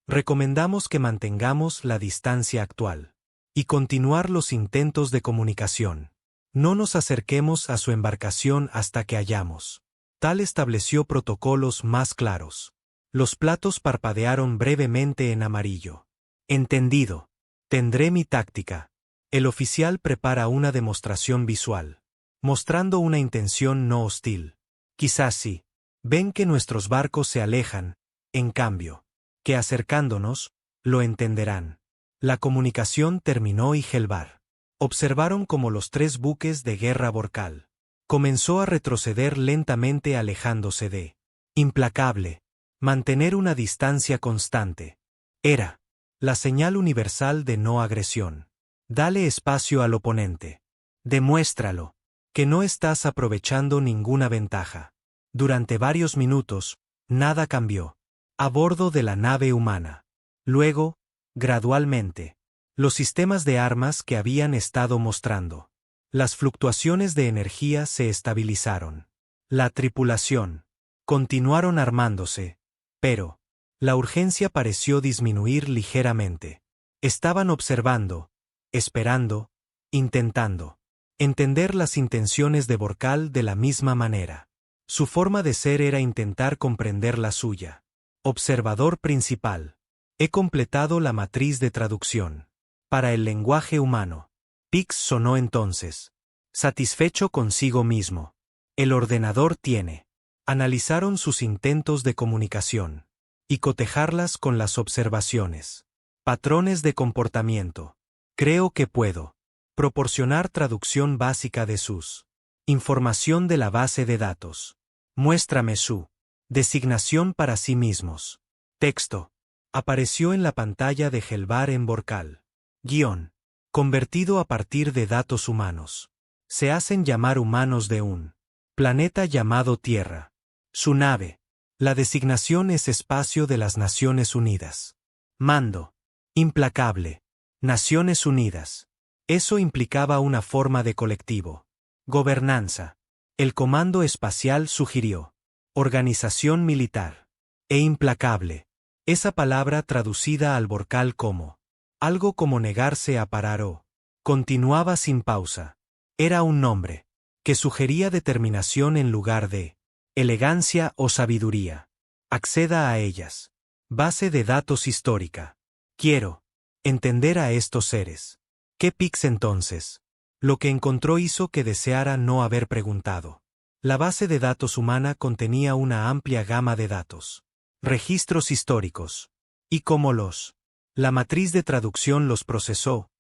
recomendamos que mantengamos la distancia actual y continuar los intentos de comunicación. No nos acerquemos a su embarcación hasta que hayamos. Tal estableció protocolos más claros. Los platos parpadearon brevemente en amarillo. Entendido. Tendré mi táctica. El oficial prepara una demostración visual, mostrando una intención no hostil. Quizás sí. Ven que nuestros barcos se alejan, en cambio, que acercándonos, lo entenderán. La comunicación terminó y Helvar. Observaron cómo los 3 buques de guerra Borcal comenzó a retroceder lentamente alejándose de. Implacable. Mantener una distancia constante. Era la señal universal de no agresión. Dale espacio al oponente. Demuéstralo, que no estás aprovechando ninguna ventaja. Durante varios minutos, nada cambió. A bordo de la nave humana. Luego, gradualmente, los sistemas de armas que habían estado mostrando. Las fluctuaciones de energía se estabilizaron. La tripulación. Continuaron armándose. Pero, la urgencia pareció disminuir ligeramente. Estaban observando, esperando, intentando entender las intenciones de Borcal de la misma manera. Su forma de ser era intentar comprender la suya. Observador principal. He completado la matriz de traducción. Para el lenguaje humano. Pix sonó entonces. Satisfecho consigo mismo. El ordenador tiene. Analizaron sus intentos de comunicación. Y cotejarlas con las observaciones. Patrones de comportamiento. Creo que puedo proporcionar traducción básica de sus. Información de la base de datos. Muéstrame su designación para sí mismos. Texto. Apareció en la pantalla de Helvar en Borcal. Guión. Convertido a partir de datos humanos. Se hacen llamar humanos de un planeta llamado Tierra. Su nave. La designación es Espacio de las Naciones Unidas. Mando. Implacable. Naciones Unidas. Eso implicaba una forma de colectivo. Gobernanza. El Comando Espacial sugirió. Organización militar. E implacable. Esa palabra traducida al Borcal como algo como negarse a parar o continuaba sin pausa. Era un nombre que sugería determinación en lugar de elegancia o sabiduría. Acceda a ellas. Base de datos histórica. Quiero entender a estos seres. ¿Qué Pix entonces? Lo que encontró hizo que deseara no haber preguntado. La base de datos humana contenía una amplia gama de datos. Registros históricos. Y como la matriz de traducción los procesó.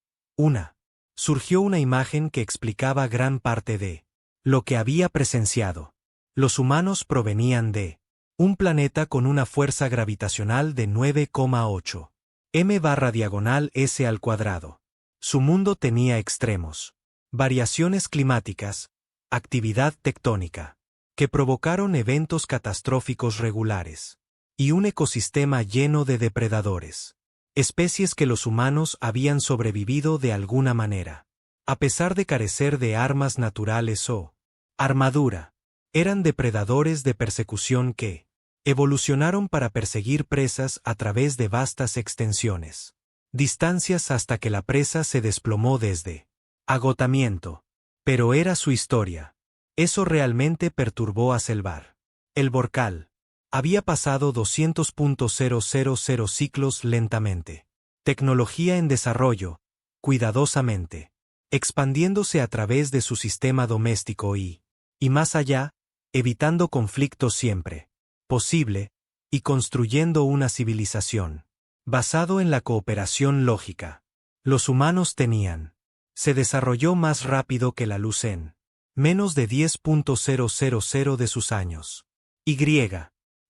Surgió una imagen que explicaba gran parte de lo que había presenciado. Los humanos provenían de un planeta con una fuerza gravitacional de 9,8 m/s². Su mundo tenía extremos, variaciones climáticas, actividad tectónica, que provocaron eventos catastróficos regulares, y un ecosistema lleno de depredadores, especies que los humanos habían sobrevivido de alguna manera. A pesar de carecer de armas naturales o armadura, eran depredadores de persecución que evolucionaron para perseguir presas a través de vastas extensiones. Distancias hasta que la presa se desplomó desde agotamiento. Pero era su historia. Eso realmente perturbó a Helvar. El Borcal había pasado 200.000 ciclos lentamente. Tecnología en desarrollo, cuidadosamente, expandiéndose a través de su sistema doméstico y más allá, evitando conflictos siempre posible, y construyendo una civilización basado en la cooperación lógica. Los humanos tenían. Se desarrolló más rápido que la luz en menos de 10.000 de sus años. Y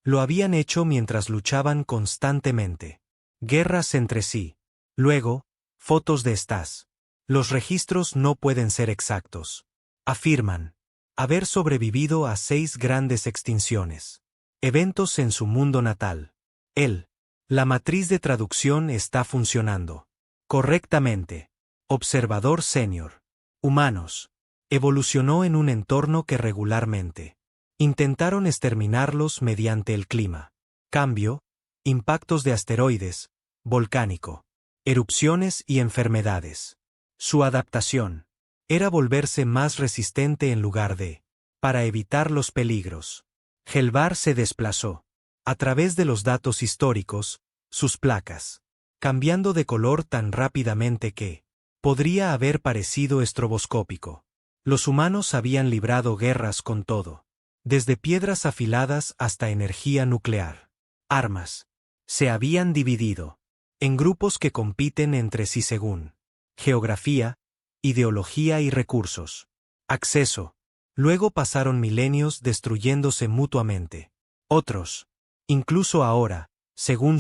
lo habían hecho mientras luchaban constantemente. Guerras entre sí. Luego, fotos de estas. Los registros no pueden ser exactos. Afirman haber sobrevivido a 6 grandes extinciones. Eventos en su mundo natal. La matriz de traducción está funcionando correctamente. Observador senior. Humanos. Evolucionó en un entorno que regularmente intentaron exterminarlos mediante el clima. Cambio, impactos de asteroides, volcánico, erupciones y enfermedades. Su adaptación. Era volverse más resistente en lugar de. Para evitar los peligros. Helvar se desplazó. A través de los datos históricos, sus placas. Cambiando de color tan rápidamente que. Podría haber parecido estroboscópico. Los humanos habían librado guerras con todo. Desde piedras afiladas hasta energía nuclear. Armas. Se habían dividido. En grupos que compiten entre sí según. Geografía, ideología y recursos. Acceso. Luego pasaron milenios destruyéndose mutuamente. Otros. Incluso ahora, según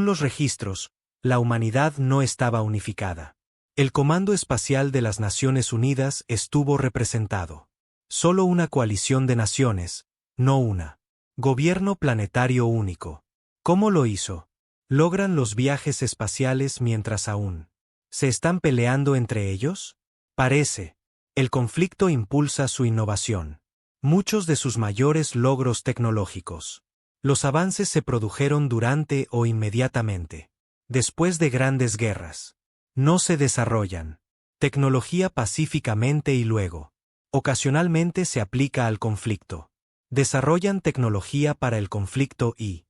los registros, la humanidad no estaba unificada. El Comando Espacial de las Naciones Unidas estuvo representado. Solo una coalición de naciones, no una. Gobierno planetario único. ¿Cómo lo hizo? ¿Logran los viajes espaciales mientras aún se están peleando entre ellos? Parece. El conflicto impulsa su innovación. Muchos de sus mayores logros tecnológicos. Los avances se produjeron durante o inmediatamente. Después de grandes guerras. No se desarrollan. Tecnología pacíficamente y luego. Ocasionalmente se aplica al conflicto. Desarrollan tecnología para el conflicto y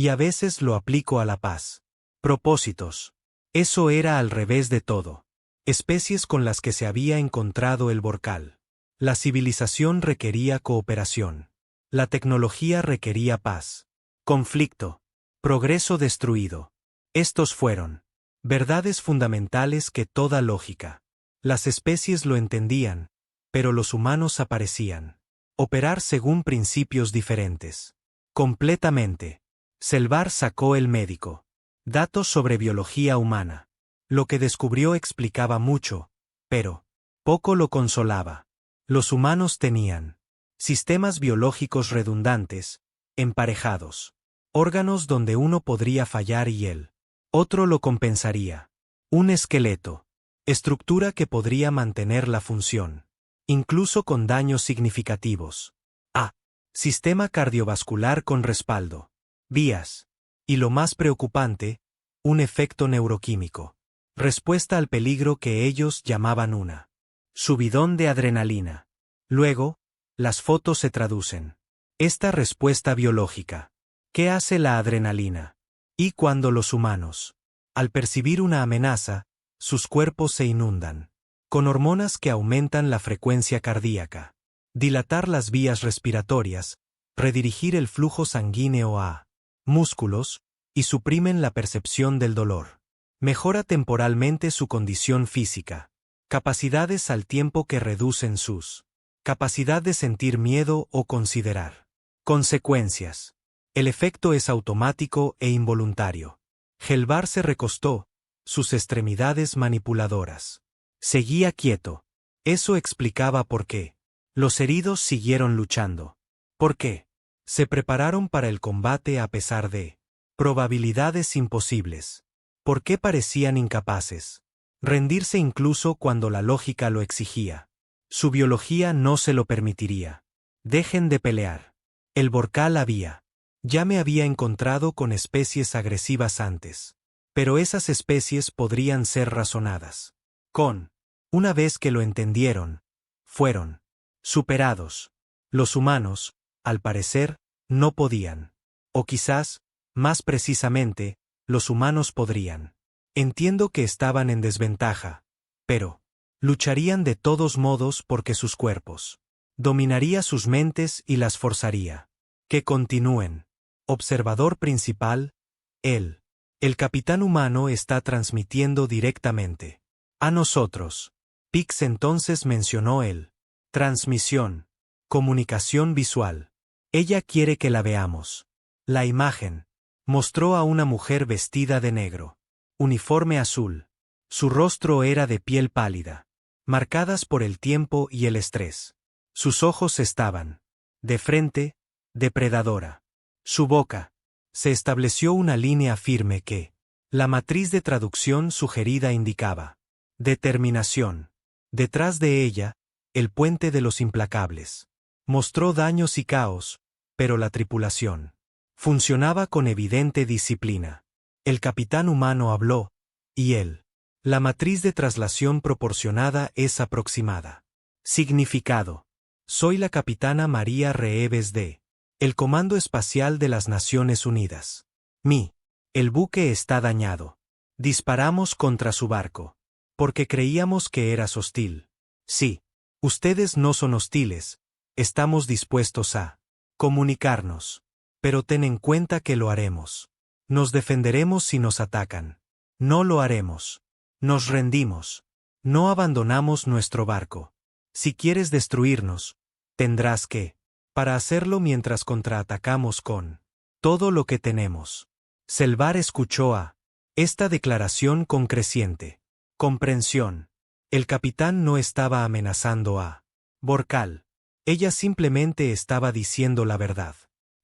a veces lo aplico a la paz. Propósitos. Eso era al revés de todo. Especies con las que se había encontrado el Borcal. La civilización requería cooperación. La tecnología requería paz. Conflicto. Progreso destruido. Estos fueron verdades fundamentales que toda lógica. Las especies lo entendían, pero los humanos aparecían. Operar según principios diferentes. Completamente. Helvar sacó el médico. Datos sobre biología humana. Lo que descubrió explicaba mucho, pero poco lo consolaba. Los humanos tenían sistemas biológicos redundantes, emparejados. Órganos donde uno podría fallar y el otro lo compensaría. Un esqueleto. Estructura que podría mantener la función. Incluso con daños significativos. Sistema cardiovascular con respaldo. Vías. Y lo más preocupante, un efecto neuroquímico. Respuesta al peligro que ellos llamaban una subidón de adrenalina. Luego, las fotos se traducen. Esta respuesta biológica. ¿Qué hace la adrenalina? Y cuando los humanos, al percibir una amenaza, sus cuerpos se inundan. Con hormonas que aumentan la frecuencia cardíaca. Dilatar las vías respiratorias, redirigir el flujo sanguíneo a músculos, y suprimen la percepción del dolor. Mejora temporalmente su condición física. Capacidades al tiempo que reducen sus capacidad de sentir miedo o considerar consecuencias. El efecto es automático e involuntario. Helvar se recostó, sus extremidades manipuladoras. Seguía quieto. Eso explicaba por qué. Los heridos siguieron luchando. ¿Por qué? Se prepararon para el combate a pesar de probabilidades imposibles. ¿Por qué parecían incapaces? Rendirse incluso cuando la lógica lo exigía. Su biología no se lo permitiría. Dejen de pelear. El Borcal había. Ya me había encontrado con especies agresivas antes. Pero esas especies podrían ser razonadas. Una vez que lo entendieron, fueron superados. Los humanos, al parecer, no podían. O quizás, más precisamente, los humanos podrían. Entiendo que estaban en desventaja, pero lucharían de todos modos porque sus cuerpos. Dominaría sus mentes y las forzaría. Que continúen. Observador principal, él. El capitán humano está transmitiendo directamente. A nosotros. Pix entonces mencionó él. Transmisión. Comunicación visual. Ella quiere que la veamos. La imagen. Mostró a una mujer vestida de negro. Uniforme azul. Su rostro era de piel pálida. Marcadas por el tiempo y el estrés. Sus ojos estaban. De frente, depredadora. Su boca. Se estableció una línea firme que la matriz de traducción sugerida indicaba. Determinación. Detrás de ella, el puente de los implacables. Mostró daños y caos, pero la tripulación funcionaba con evidente disciplina. El capitán humano habló, y él La matriz de traslación proporcionada es aproximada. Significado. Soy la capitana María Reeves de el Comando Espacial de las Naciones Unidas. El buque está dañado. Disparamos contra su barco. Porque creíamos que eras hostil. Sí. Ustedes no son hostiles. Estamos dispuestos a comunicarnos. Pero ten en cuenta que lo haremos. Nos defenderemos si nos atacan. No lo haremos. Nos rendimos. No abandonamos nuestro barco. Si quieres destruirnos, tendrás que, para hacerlo mientras contraatacamos con todo lo que tenemos. Selvar escuchó esta declaración con creciente comprensión. El capitán no estaba amenazando a Borcal. Ella simplemente estaba diciendo la verdad.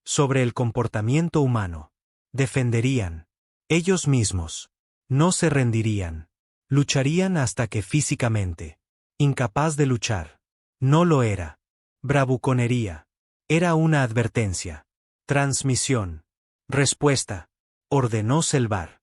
Sobre el comportamiento humano. Defenderían. Ellos mismos. No se rendirían. Lucharían hasta que físicamente. Incapaz de luchar. No lo era. Bravuconería. Era una advertencia. Transmisión. Respuesta. Ordenó Selvar.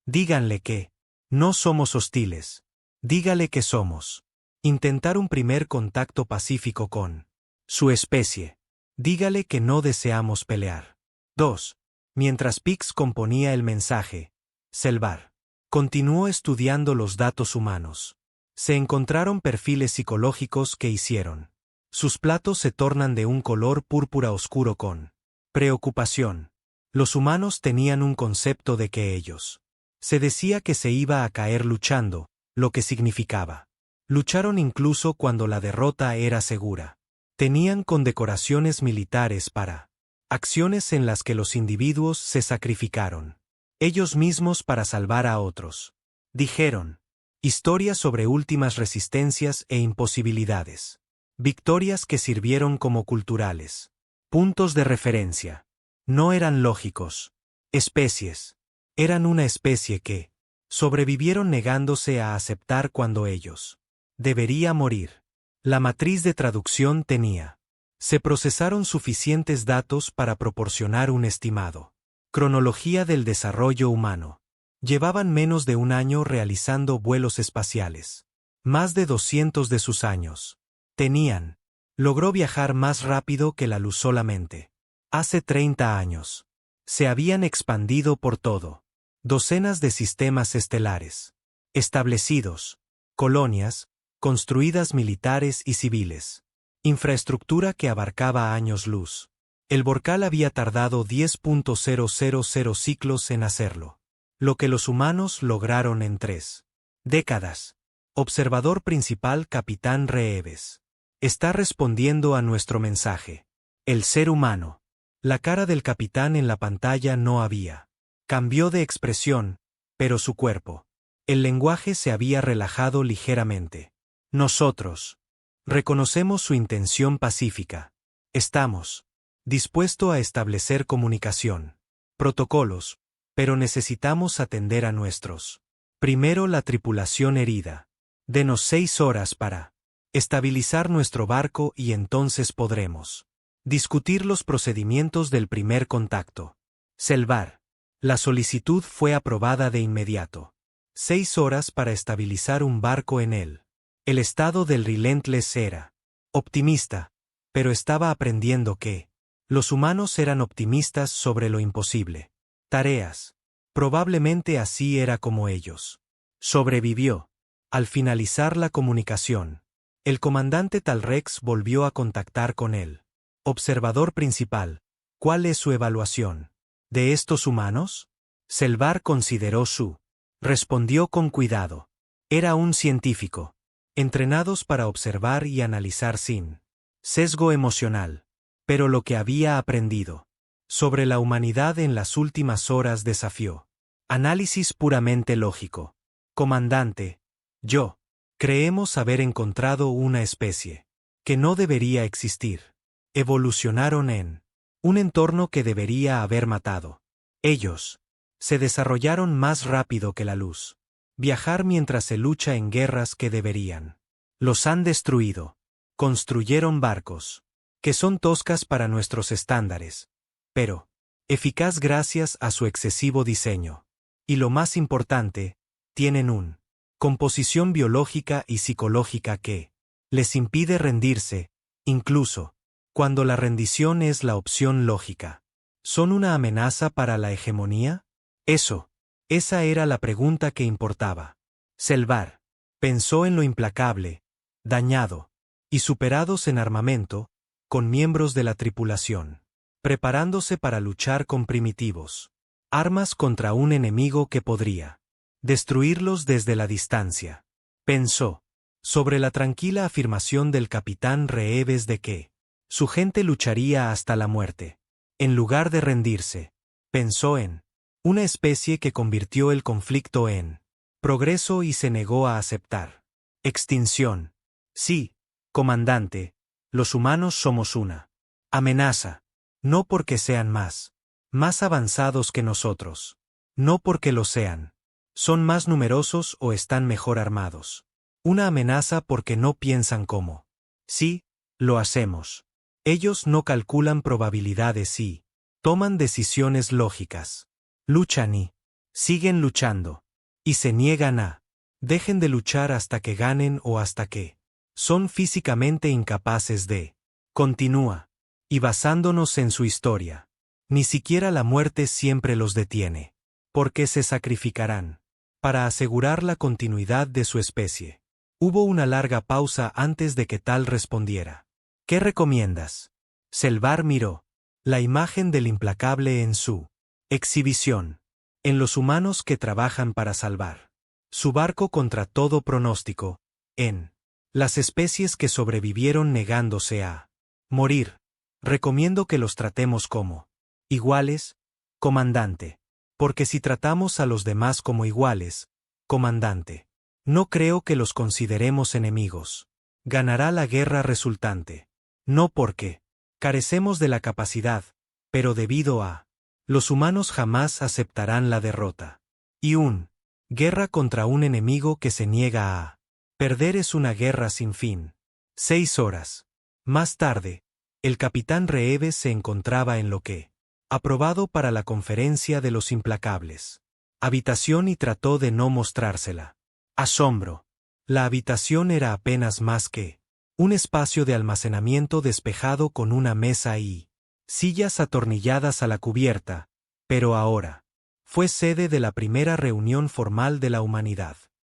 Díganle que no somos hostiles. Dígale que somos. Intentar un primer contacto pacífico con su especie. Dígale que no deseamos pelear. 2. Mientras Pix componía el mensaje, Selvar continuó estudiando los datos humanos. Se encontraron perfiles psicológicos que hicieron. Sus platos se tornan de un color púrpura oscuro con preocupación. Los humanos tenían un concepto de que ellos. Se decía que se iba a caer luchando, lo que significaba. Lucharon incluso cuando la derrota era segura. Tenían condecoraciones militares para acciones en las que los individuos se sacrificaron. Ellos mismos para salvar a otros. Dijeron. Historias sobre últimas resistencias e imposibilidades. Victorias que sirvieron como culturales. Puntos de referencia. No eran lógicos. Especies. Eran una especie que sobrevivieron negándose a aceptar cuando ellos debería morir. La matriz de traducción tenía. Se procesaron suficientes datos para proporcionar un estimado. Cronología del desarrollo humano. Llevaban menos de un año realizando vuelos espaciales. Más de 200 de sus años. Tenían. Logró viajar más rápido que la luz solamente. Hace 30 años. Se habían expandido por todo. Docenas de sistemas estelares. Establecidos. Colonias, construidas militares y civiles. Infraestructura que abarcaba años luz. El Borcal había tardado 10.000 ciclos en hacerlo. Lo que los humanos lograron en 3 décadas. Observador principal Capitán Reeves. Está respondiendo a nuestro mensaje. El ser humano. La cara del capitán en la pantalla no había. Cambió de expresión, pero su cuerpo. El lenguaje se había relajado ligeramente. Nosotros. Reconocemos su intención pacífica. Estamos. Dispuesto a establecer comunicación. Protocolos. Pero necesitamos atender a nuestros. Primero la tripulación herida. Denos 6 horas para estabilizar nuestro barco y entonces podremos discutir los procedimientos del primer contacto. Selvar. La solicitud fue aprobada de inmediato. 6 horas para estabilizar un barco en él. El estado del Relentless era optimista, pero estaba aprendiendo que los humanos eran optimistas sobre lo imposible. Tareas. Probablemente así era como ellos. Sobrevivió. Al finalizar la comunicación, el comandante Talrex volvió a contactar con él. Observador principal, ¿cuál es su evaluación? ¿De estos humanos? Selvar consideró su. Respondió con cuidado. Era un científico. Entrenados para observar y analizar sin sesgo emocional. Pero lo que había aprendido sobre la humanidad en las últimas horas desafió. Análisis puramente lógico. Comandante, yo. Creemos haber encontrado una especie que no debería existir. Evolucionaron en un entorno que debería haber matado. Ellos se desarrollaron más rápido que la luz. Viajar mientras se lucha en guerras que deberían. Los han destruido. Construyeron barcos que son toscas para nuestros estándares, pero eficaz gracias a su excesivo diseño. Y lo más importante, tienen un composición biológica y psicológica que les impide rendirse, incluso cuando la rendición es la opción lógica. ¿Son una amenaza para la hegemonía? Esa era la pregunta que importaba. Selvar pensó en lo implacable, dañado y superados en armamento, con miembros de la tripulación, preparándose para luchar con primitivos armas contra un enemigo que podría destruirlos desde la distancia. Pensó sobre la tranquila afirmación del capitán Reeves de que su gente lucharía hasta la muerte. En lugar de rendirse, pensó en una especie que convirtió el conflicto en progreso y se negó a aceptar extinción. Sí, comandante, los humanos somos una amenaza, no porque sean más avanzados que nosotros, no porque lo sean, son más numerosos o están mejor armados. Una amenaza porque no piensan como sí, lo hacemos. Ellos no calculan probabilidades y toman decisiones lógicas. Luchan y siguen luchando. Y se niegan a dejen de luchar hasta que ganen o hasta que son físicamente incapaces de. Continúa. Y basándonos en su historia. Ni siquiera la muerte siempre los detiene. Porque se sacrificarán para asegurar la continuidad de su especie. Hubo una larga pausa antes de que Tal respondiera. ¿Qué recomiendas? Selvar miró la imagen del implacable en su exhibición, en los humanos que trabajan para salvar su barco contra todo pronóstico, en las especies que sobrevivieron negándose a morir. Recomiendo que los tratemos como iguales, comandante, porque si tratamos a los demás como iguales, comandante, no creo que los consideremos enemigos. Ganará la guerra resultante. No porque carecemos de la capacidad, pero debido a los humanos jamás aceptarán la derrota. Y guerra contra un enemigo que se niega a perder es una guerra sin fin. 6 horas más tarde, el capitán Reeves se encontraba en lo que aprobado para la conferencia de los implacables habitación y trató de no mostrársela. Asombro. La habitación era apenas más que un espacio de almacenamiento despejado con una mesa y sillas atornilladas a la cubierta, pero ahora fue sede de la primera reunión formal de la humanidad,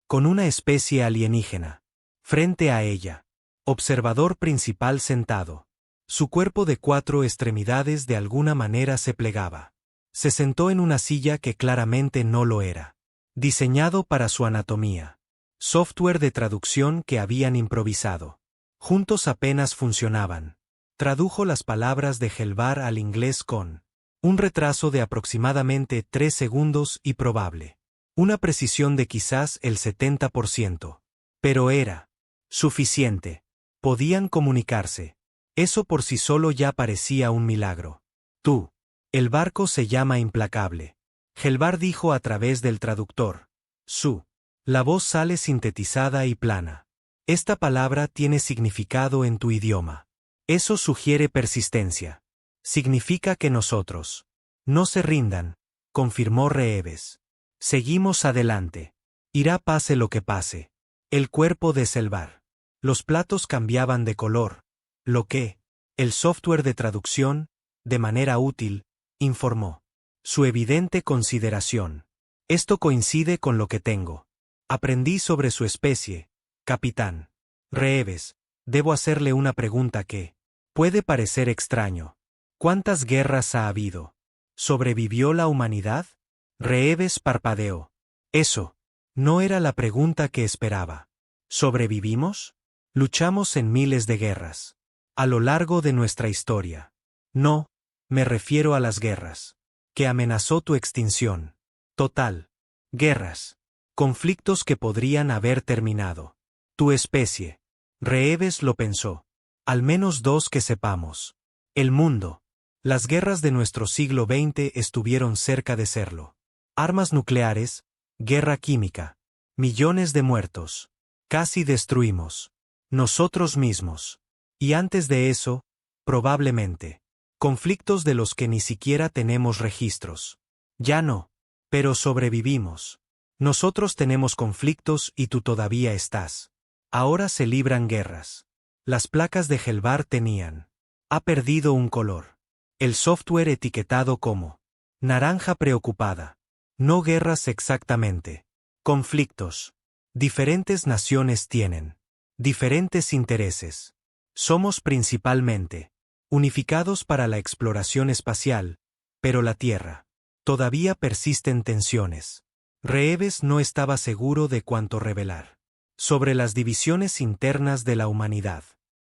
con una especie alienígena frente a ella, observador principal sentado. Su cuerpo de 4 extremidades de alguna manera se plegaba. Se sentó en una silla que claramente no lo era. Diseñado para su anatomía. Software de traducción que habían improvisado. Juntos apenas funcionaban. Tradujo las palabras de Helvar al inglés con un retraso de aproximadamente 3 segundos y probable. Una precisión de quizás el 70%. Pero era suficiente. Podían comunicarse. Eso por sí solo ya parecía un milagro. El barco se llama Implacable. Helvar dijo a través del traductor. La voz sale sintetizada y plana. Esta palabra tiene significado en tu idioma. Eso sugiere persistencia. Significa que nosotros no se rindan, confirmó Reeves. Seguimos adelante. Irá pase lo que pase. El cuerpo de Selvar. Los platos cambiaban de color, lo que el software de traducción, de manera útil, informó. Su evidente consideración. Esto coincide con lo que tengo. Aprendí sobre su especie, capitán. Reeves, debo hacerle una pregunta que puede parecer extraño. ¿Cuántas guerras ha habido? ¿Sobrevivió la humanidad? Reeves parpadeó. Eso no era la pregunta que esperaba. ¿Sobrevivimos? Luchamos en miles de guerras. A lo largo de nuestra historia. No, me refiero a las guerras. Que amenazó tu extinción. Total. Guerras. Conflictos que podrían haber terminado. Tu especie. Reeves lo pensó. Al menos 2 que sepamos. El mundo. Las guerras de nuestro siglo XX estuvieron cerca de serlo. Armas nucleares, guerra química. Millones de muertos. Casi destruimos. Nosotros mismos. Y antes de eso, probablemente. Conflictos de los que ni siquiera tenemos registros. Ya no. Pero sobrevivimos. Nosotros tenemos conflictos y tú todavía estás. Ahora se libran guerras. Las placas de Helvar tenían. Ha perdido un color. El software etiquetado como naranja preocupada. No guerras exactamente. Conflictos. Diferentes naciones tienen diferentes intereses. Somos principalmente unificados para la exploración espacial, pero la Tierra. Todavía persisten tensiones. Reeves no estaba seguro de cuánto revelar sobre las divisiones internas de la humanidad.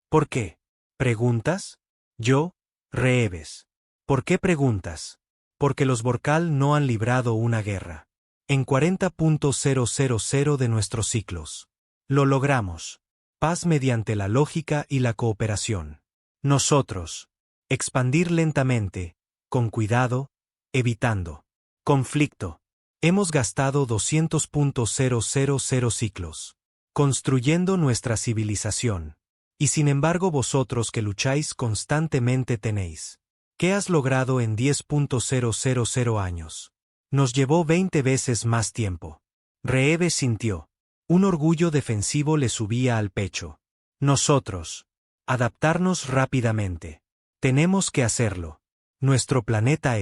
¿Por qué? ¿Preguntas? Yo, Reeves. ¿Por qué preguntas? Porque los Borkal no han librado una guerra. En 40.000 de nuestros ciclos. Lo logramos. Paz mediante la lógica y la cooperación. Nosotros. Expandir lentamente, con cuidado, evitando conflicto. Hemos gastado 200.000 ciclos construyendo nuestra civilización. Y sin embargo vosotros que lucháis constantemente tenéis. ¿Qué has logrado en 10.000 años? Nos llevó 20 veces más tiempo. Reeves sintió. Un orgullo defensivo le subía al pecho. Nosotros. Adaptarnos rápidamente. Tenemos que hacerlo. Nuestro planeta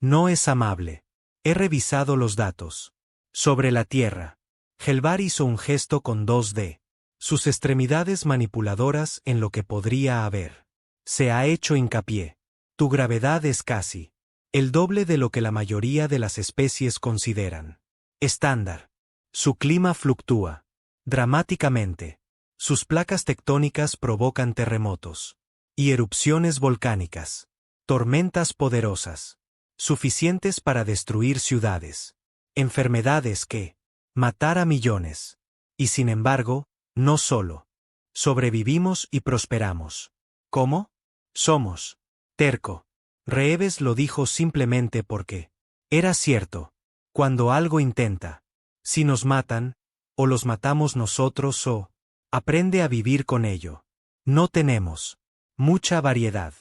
no es amable. He revisado los datos. Sobre la Tierra. Helvar hizo un gesto con 2D. Sus extremidades manipuladoras en lo que podría haber. Se ha hecho hincapié. Tu gravedad es casi el doble de lo que la mayoría de las especies consideran estándar. Su clima fluctúa dramáticamente. Sus placas tectónicas provocan terremotos y erupciones volcánicas. Tormentas poderosas. Suficientes para destruir ciudades. Enfermedades que matar a millones. Y sin embargo, no solo sobrevivimos y prosperamos. ¿Cómo? Somos terco. Reeves lo dijo simplemente porque era cierto. Cuando algo intenta, si nos matan, o los matamos nosotros o aprende a vivir con ello. No tenemos mucha variedad.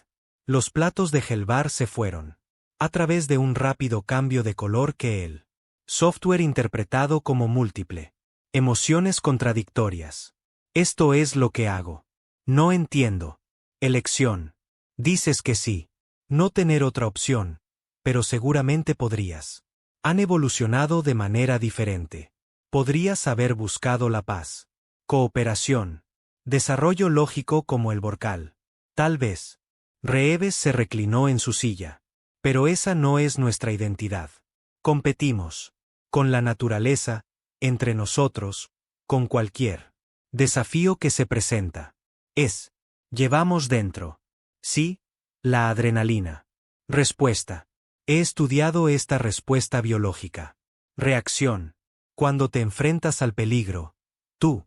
Los platos de Helvar se fueron a través de un rápido cambio de color que el software interpretado como múltiple. Emociones contradictorias. Esto es lo que hago. No entiendo. Elección. Dices que sí. No tener otra opción. Pero seguramente podrías. Han evolucionado de manera diferente. Podrías haber buscado la paz. Cooperación. Desarrollo lógico como el Borkal. Tal vez. Reeves se reclinó en su silla. Pero esa no es nuestra identidad. Competimos. Con la naturaleza, entre nosotros, con cualquier desafío que se presenta. Llevamos dentro. Sí, la adrenalina. Respuesta. He estudiado esta respuesta biológica. Reacción. Cuando te enfrentas al peligro, tu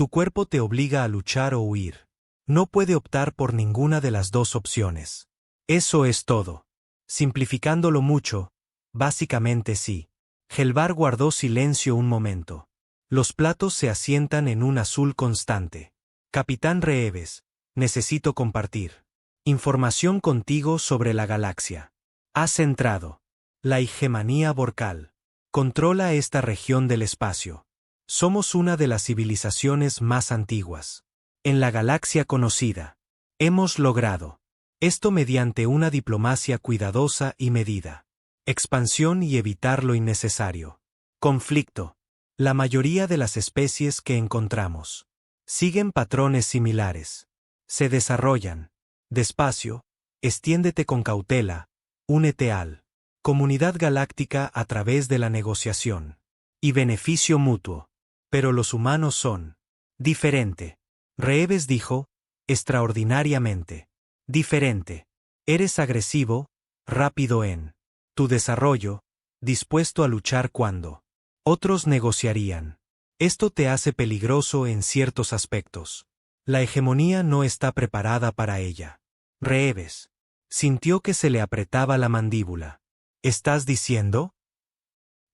cuerpo te obliga a luchar o huir. No puede optar por ninguna de las dos opciones. Eso es todo. Simplificándolo mucho, básicamente sí. Helvar guardó silencio un momento. Los platos se asientan en un azul constante. Capitán Reeves, necesito compartir información contigo sobre la galaxia. Has entrado. La hegemonía Borkal controla esta región del espacio. Somos una de las civilizaciones más antiguas en la galaxia conocida. Hemos logrado esto mediante una diplomacia cuidadosa y medida. Expansión y evitar lo innecesario. Conflicto. La mayoría de las especies que encontramos siguen patrones similares. Se desarrollan despacio, extiéndete con cautela, únete al comunidad galáctica a través de la negociación y beneficio mutuo. Pero los humanos son diferente. Reeves dijo, extraordinariamente diferente. Eres agresivo, rápido en tu desarrollo, dispuesto a luchar cuando otros negociarían. Esto te hace peligroso en ciertos aspectos. La hegemonía no está preparada para ella. Reeves sintió que se le apretaba la mandíbula. ¿Estás diciendo?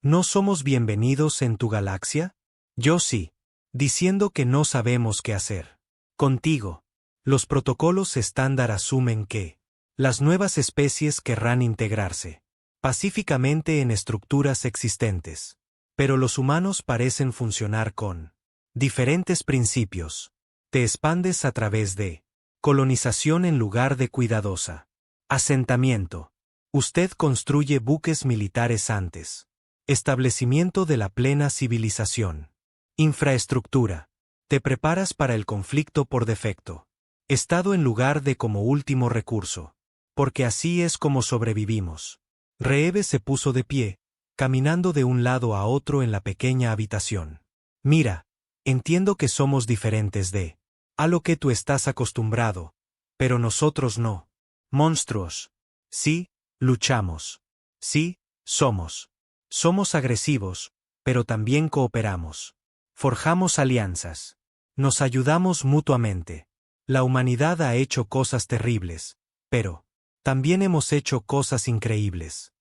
¿No somos bienvenidos en tu galaxia? Yo sí. Diciendo que no sabemos qué hacer. Contigo. Los protocolos estándar asumen que las nuevas especies querrán integrarse pacíficamente en estructuras existentes. Pero los humanos parecen funcionar con diferentes principios. Te expandes a través de colonización en lugar de cuidadosa asentamiento. Usted construye buques militares antes. Establecimiento de la plena civilización. Infraestructura. Te preparas para el conflicto por defecto. Estado en lugar de como último recurso. Porque así es como sobrevivimos. Reeves se puso de pie, caminando de un lado a otro en la pequeña habitación. Mira, entiendo que somos diferentes a lo que tú estás acostumbrado, pero nosotros no. Monstruos. Sí, luchamos. Sí, somos. Somos agresivos, pero también cooperamos. Forjamos alianzas. Nos ayudamos mutuamente. La humanidad ha hecho cosas terribles, pero también hemos hecho cosas increíbles.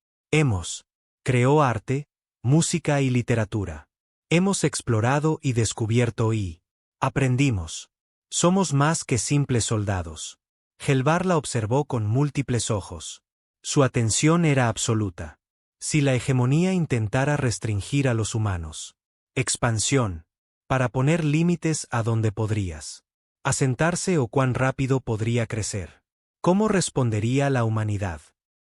Creó arte, música y literatura. Hemos explorado y descubierto y aprendimos. Somos más que simples soldados. Helvar la observó con múltiples ojos. Su atención era absoluta. Si la hegemonía intentara restringir a los humanos. Expansión. Para poner límites a dónde podrías asentarse o cuán rápido podría crecer. ¿Cómo respondería la humanidad?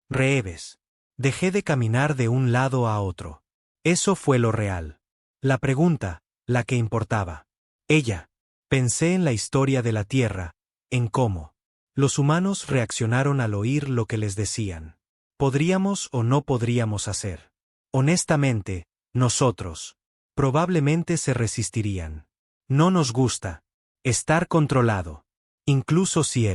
Reeves. Dejé de caminar de un lado a otro. Eso fue lo real. La pregunta, la que importaba. Pensé en la historia de la Tierra, en cómo los humanos reaccionaron al oír lo que les decían. ¿Podríamos o no podríamos hacer? Honestamente, nosotros. Probablemente se resistirían. No nos gusta estar controlado. Incluso si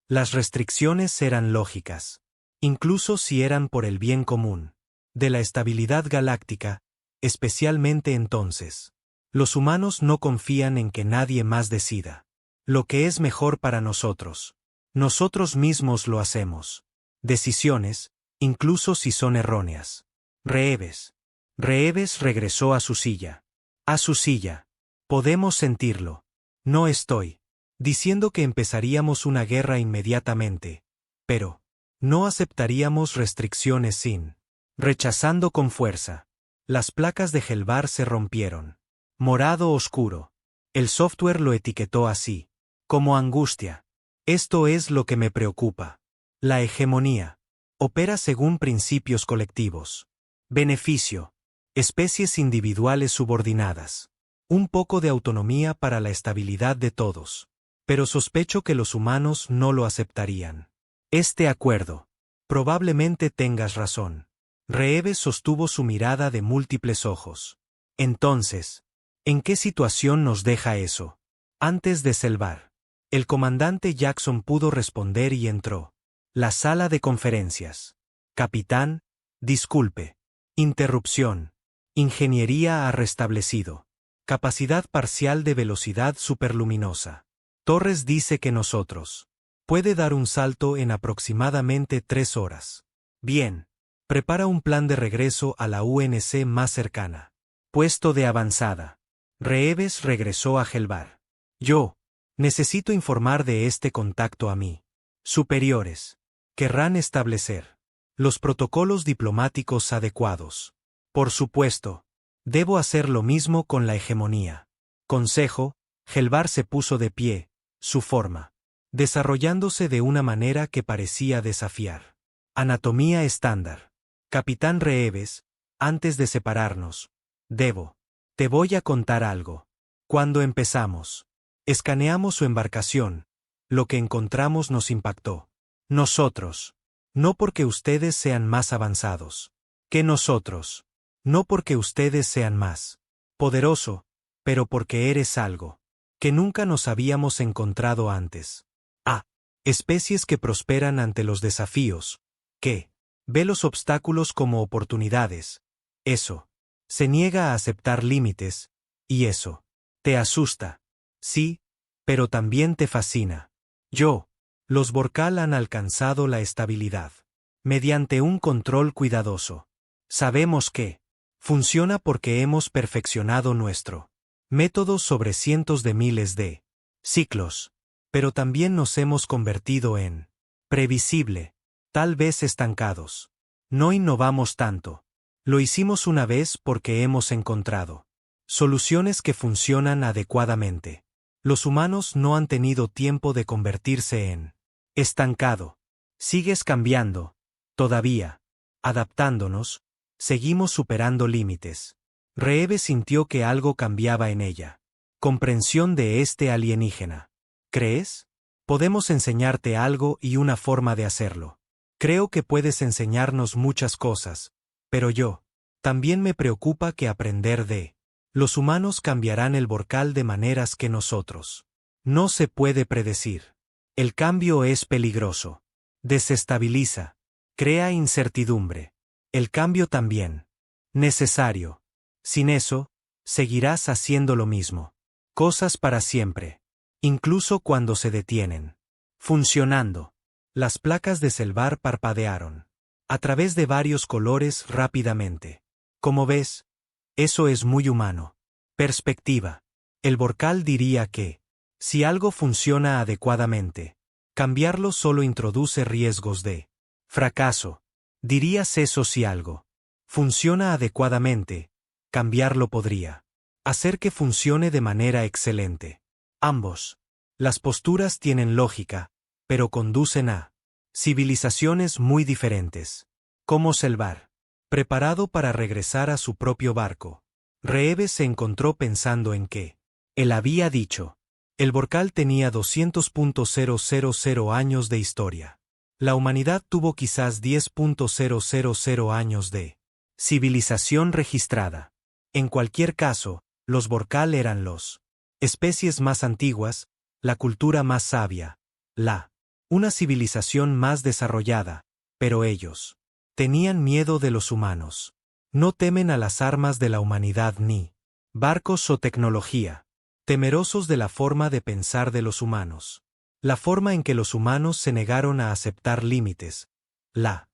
las restricciones eran lógicas. Incluso si eran por el bien común. De la estabilidad galáctica, especialmente entonces. Los humanos no confían en que nadie más decida lo que es mejor para nosotros. Nosotros mismos lo hacemos. Decisiones, incluso si son erróneas. Reeves. Reeves regresó a su silla. A su silla. Podemos sentirlo. No estoy diciendo que empezaríamos una guerra inmediatamente, pero no aceptaríamos restricciones sin rechazando con fuerza. Las placas de Helvar se rompieron. Morado oscuro. El software lo etiquetó así. Como angustia. Esto es lo que me preocupa. La hegemonía. Opera según principios colectivos. Beneficio. Especies individuales subordinadas. Un poco de autonomía para la estabilidad de todos. Pero sospecho que los humanos no lo aceptarían. Este acuerdo. Probablemente tengas razón. Reeves sostuvo su mirada de múltiples ojos. Entonces, ¿en qué situación nos deja eso? Antes de Helvar. El comandante Jackson pudo responder y entró. La sala de conferencias. Capitán, disculpe. Interrupción. Ingeniería ha restablecido. Capacidad parcial de velocidad superluminosa. Torres dice que nosotros. Puede dar un salto en aproximadamente 3 horas. Bien. Prepara un plan de regreso a la UNC más cercana. Puesto de avanzada. Reeves regresó a Helvar. Necesito informar de este contacto a mí. Superiores. Querrán establecer los protocolos diplomáticos adecuados. Por supuesto. Debo hacer lo mismo con la hegemonía. Consejo. Helvar se puso de pie, su forma desarrollándose de una manera que parecía desafiar. Anatomía estándar. Capitán Reeves, antes de separarnos. Te voy a contar algo. Cuando empezamos, escaneamos su embarcación. Lo que encontramos nos impactó. Nosotros. No porque ustedes sean más avanzados que nosotros. No porque ustedes sean más poderoso, pero porque eres algo que nunca nos habíamos encontrado antes. Especies que prosperan ante los desafíos, que ve los obstáculos como oportunidades. Eso. Se niega a aceptar límites, y eso. Te asusta. Sí, pero también te fascina. Los Borcal han alcanzado la estabilidad. Mediante un control cuidadoso. Sabemos que funciona porque hemos perfeccionado nuestro método sobre cientos de miles de ciclos. Pero también nos hemos convertido en previsible, tal vez estancados. No innovamos tanto. Lo hicimos una vez porque hemos encontrado soluciones que funcionan adecuadamente. Los humanos no han tenido tiempo de convertirse en estancado. Sigues cambiando, todavía, adaptándonos, seguimos superando límites. Reeve sintió que algo cambiaba en ella. Comprensión de este alienígena. ¿Crees? Podemos enseñarte algo y una forma de hacerlo. Creo que puedes enseñarnos muchas cosas, pero también me preocupa que aprender de los humanos cambiarán el Vorkal de maneras que nosotros. No se puede predecir. El cambio es peligroso. Desestabiliza. Crea incertidumbre. El cambio también. Necesario. Sin eso, seguirás haciendo lo mismo. Cosas para siempre. Incluso cuando se detienen. Funcionando. Las placas de Selvar parpadearon. A través de varios colores rápidamente. Como ves, eso es muy humano. Perspectiva. El Vorkal diría que, si algo funciona adecuadamente, cambiarlo solo introduce riesgos de fracaso. Dirías eso si algo funciona adecuadamente, cambiarlo podría hacer que funcione de manera excelente. Ambos. Las posturas tienen lógica, pero conducen a civilizaciones muy diferentes. Como Selvar. Preparado para regresar a su propio barco, Reeve se encontró pensando en que él había dicho. El Vorkal tenía 200.000 años de historia. La humanidad tuvo quizás 10.000 años de civilización registrada. En cualquier caso, los Vorkal eran los especies más antiguas, la cultura más sabia, una civilización más desarrollada, pero ellos tenían miedo de los humanos. No temen a las armas de la humanidad ni barcos o tecnología. Temerosos de la forma de pensar de los humanos. La forma en que los humanos se negaron a aceptar límites. La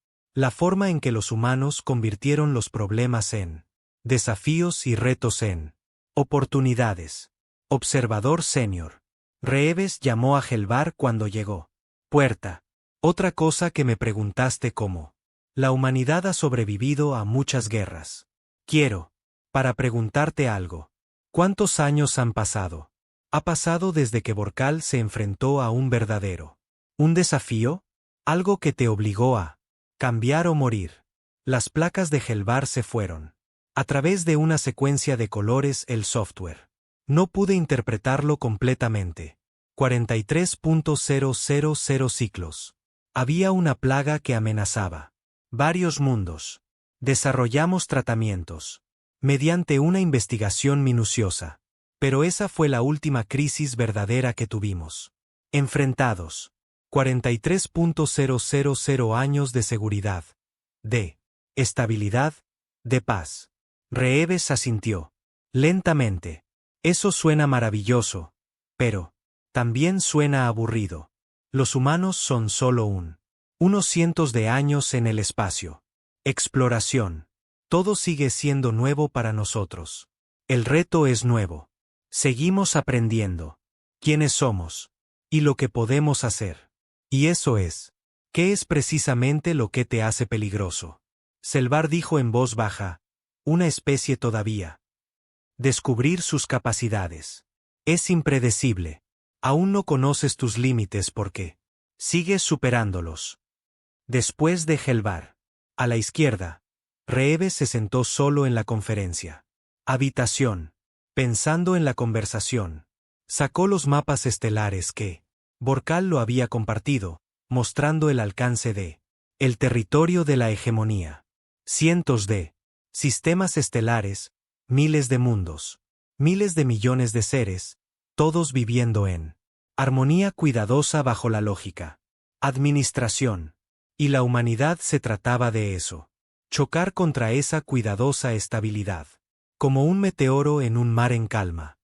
forma en que los humanos convirtieron los problemas en desafíos y retos en oportunidades. Observador senior. Reeves llamó a Helvar cuando llegó. Puerta. Otra cosa que me preguntaste cómo. La humanidad ha sobrevivido a muchas guerras. Para preguntarte algo. ¿Cuántos años han pasado? Ha pasado desde que Vorkal se enfrentó a un verdadero. ¿Un desafío? Algo que te obligó a cambiar o morir. Las placas de Helvar se fueron. A través de una secuencia de colores el software. No pude interpretarlo completamente. 43.000 ciclos. Había una plaga que amenazaba varios mundos. Desarrollamos tratamientos. Mediante una investigación minuciosa. Pero esa fue la última crisis verdadera que tuvimos. Enfrentados. 43.000 años de seguridad. De estabilidad. De paz. Reeves asintió. Lentamente. Eso suena maravilloso. Pero también suena aburrido. Los humanos son solo unos cientos de años en el espacio. Exploración. Todo sigue siendo nuevo para nosotros. El reto es nuevo. Seguimos aprendiendo. ¿Quiénes somos? Y lo que podemos hacer. Y eso es. ¿Qué es precisamente lo que te hace peligroso? Selvar dijo en voz baja. Una especie todavía. Descubrir sus capacidades. Es impredecible. Aún no conoces tus límites porque sigues superándolos. Después de Helvar. A la izquierda. Reeves se sentó solo en la conferencia. Habitación. Pensando en la conversación. Sacó los mapas estelares que Vorkal lo había compartido, mostrando el alcance de el territorio de la hegemonía. Cientos de sistemas estelares, miles de mundos, miles de millones de seres, todos viviendo en armonía cuidadosa bajo la lógica. Administración. Y la humanidad se trataba de eso. Chocar contra esa cuidadosa estabilidad. Como un meteoro en un mar en calma.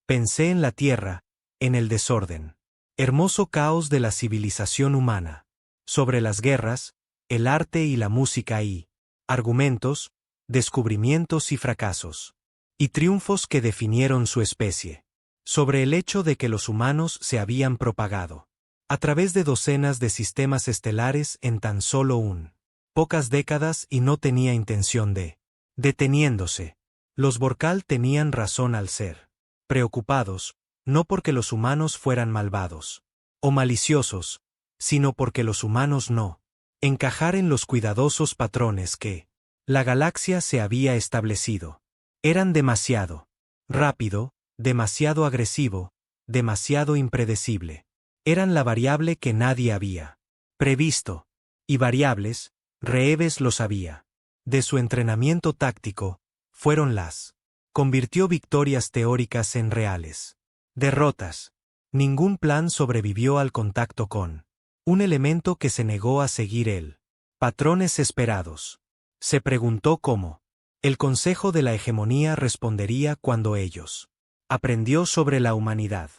Pensé en la Tierra, en el desorden. Hermoso caos de la civilización humana. Sobre las guerras, el arte y la música y argumentos, descubrimientos y fracasos. Y triunfos que definieron su especie. Sobre el hecho de que los humanos se habían propagado a través de docenas de sistemas estelares en tan solo un Pocas décadas y no tenía intención de. Deteniéndose. Los Borcal tenían razón al ser preocupados, no porque los humanos fueran malvados o maliciosos, sino porque los humanos no encajar en los cuidadosos patrones que la galaxia se había establecido. Eran demasiado rápido, demasiado agresivo, demasiado impredecible. Eran la variable que nadie había previsto. Y variables, Reeves lo sabía. De su entrenamiento táctico, fueron las. Convirtió victorias teóricas en reales. Derrotas. Ningún plan sobrevivió al contacto con un elemento que se negó a seguir él. Patrones esperados. Se preguntó cómo. El Consejo de la Hegemonía respondería cuando ellos. Aprendió sobre la humanidad.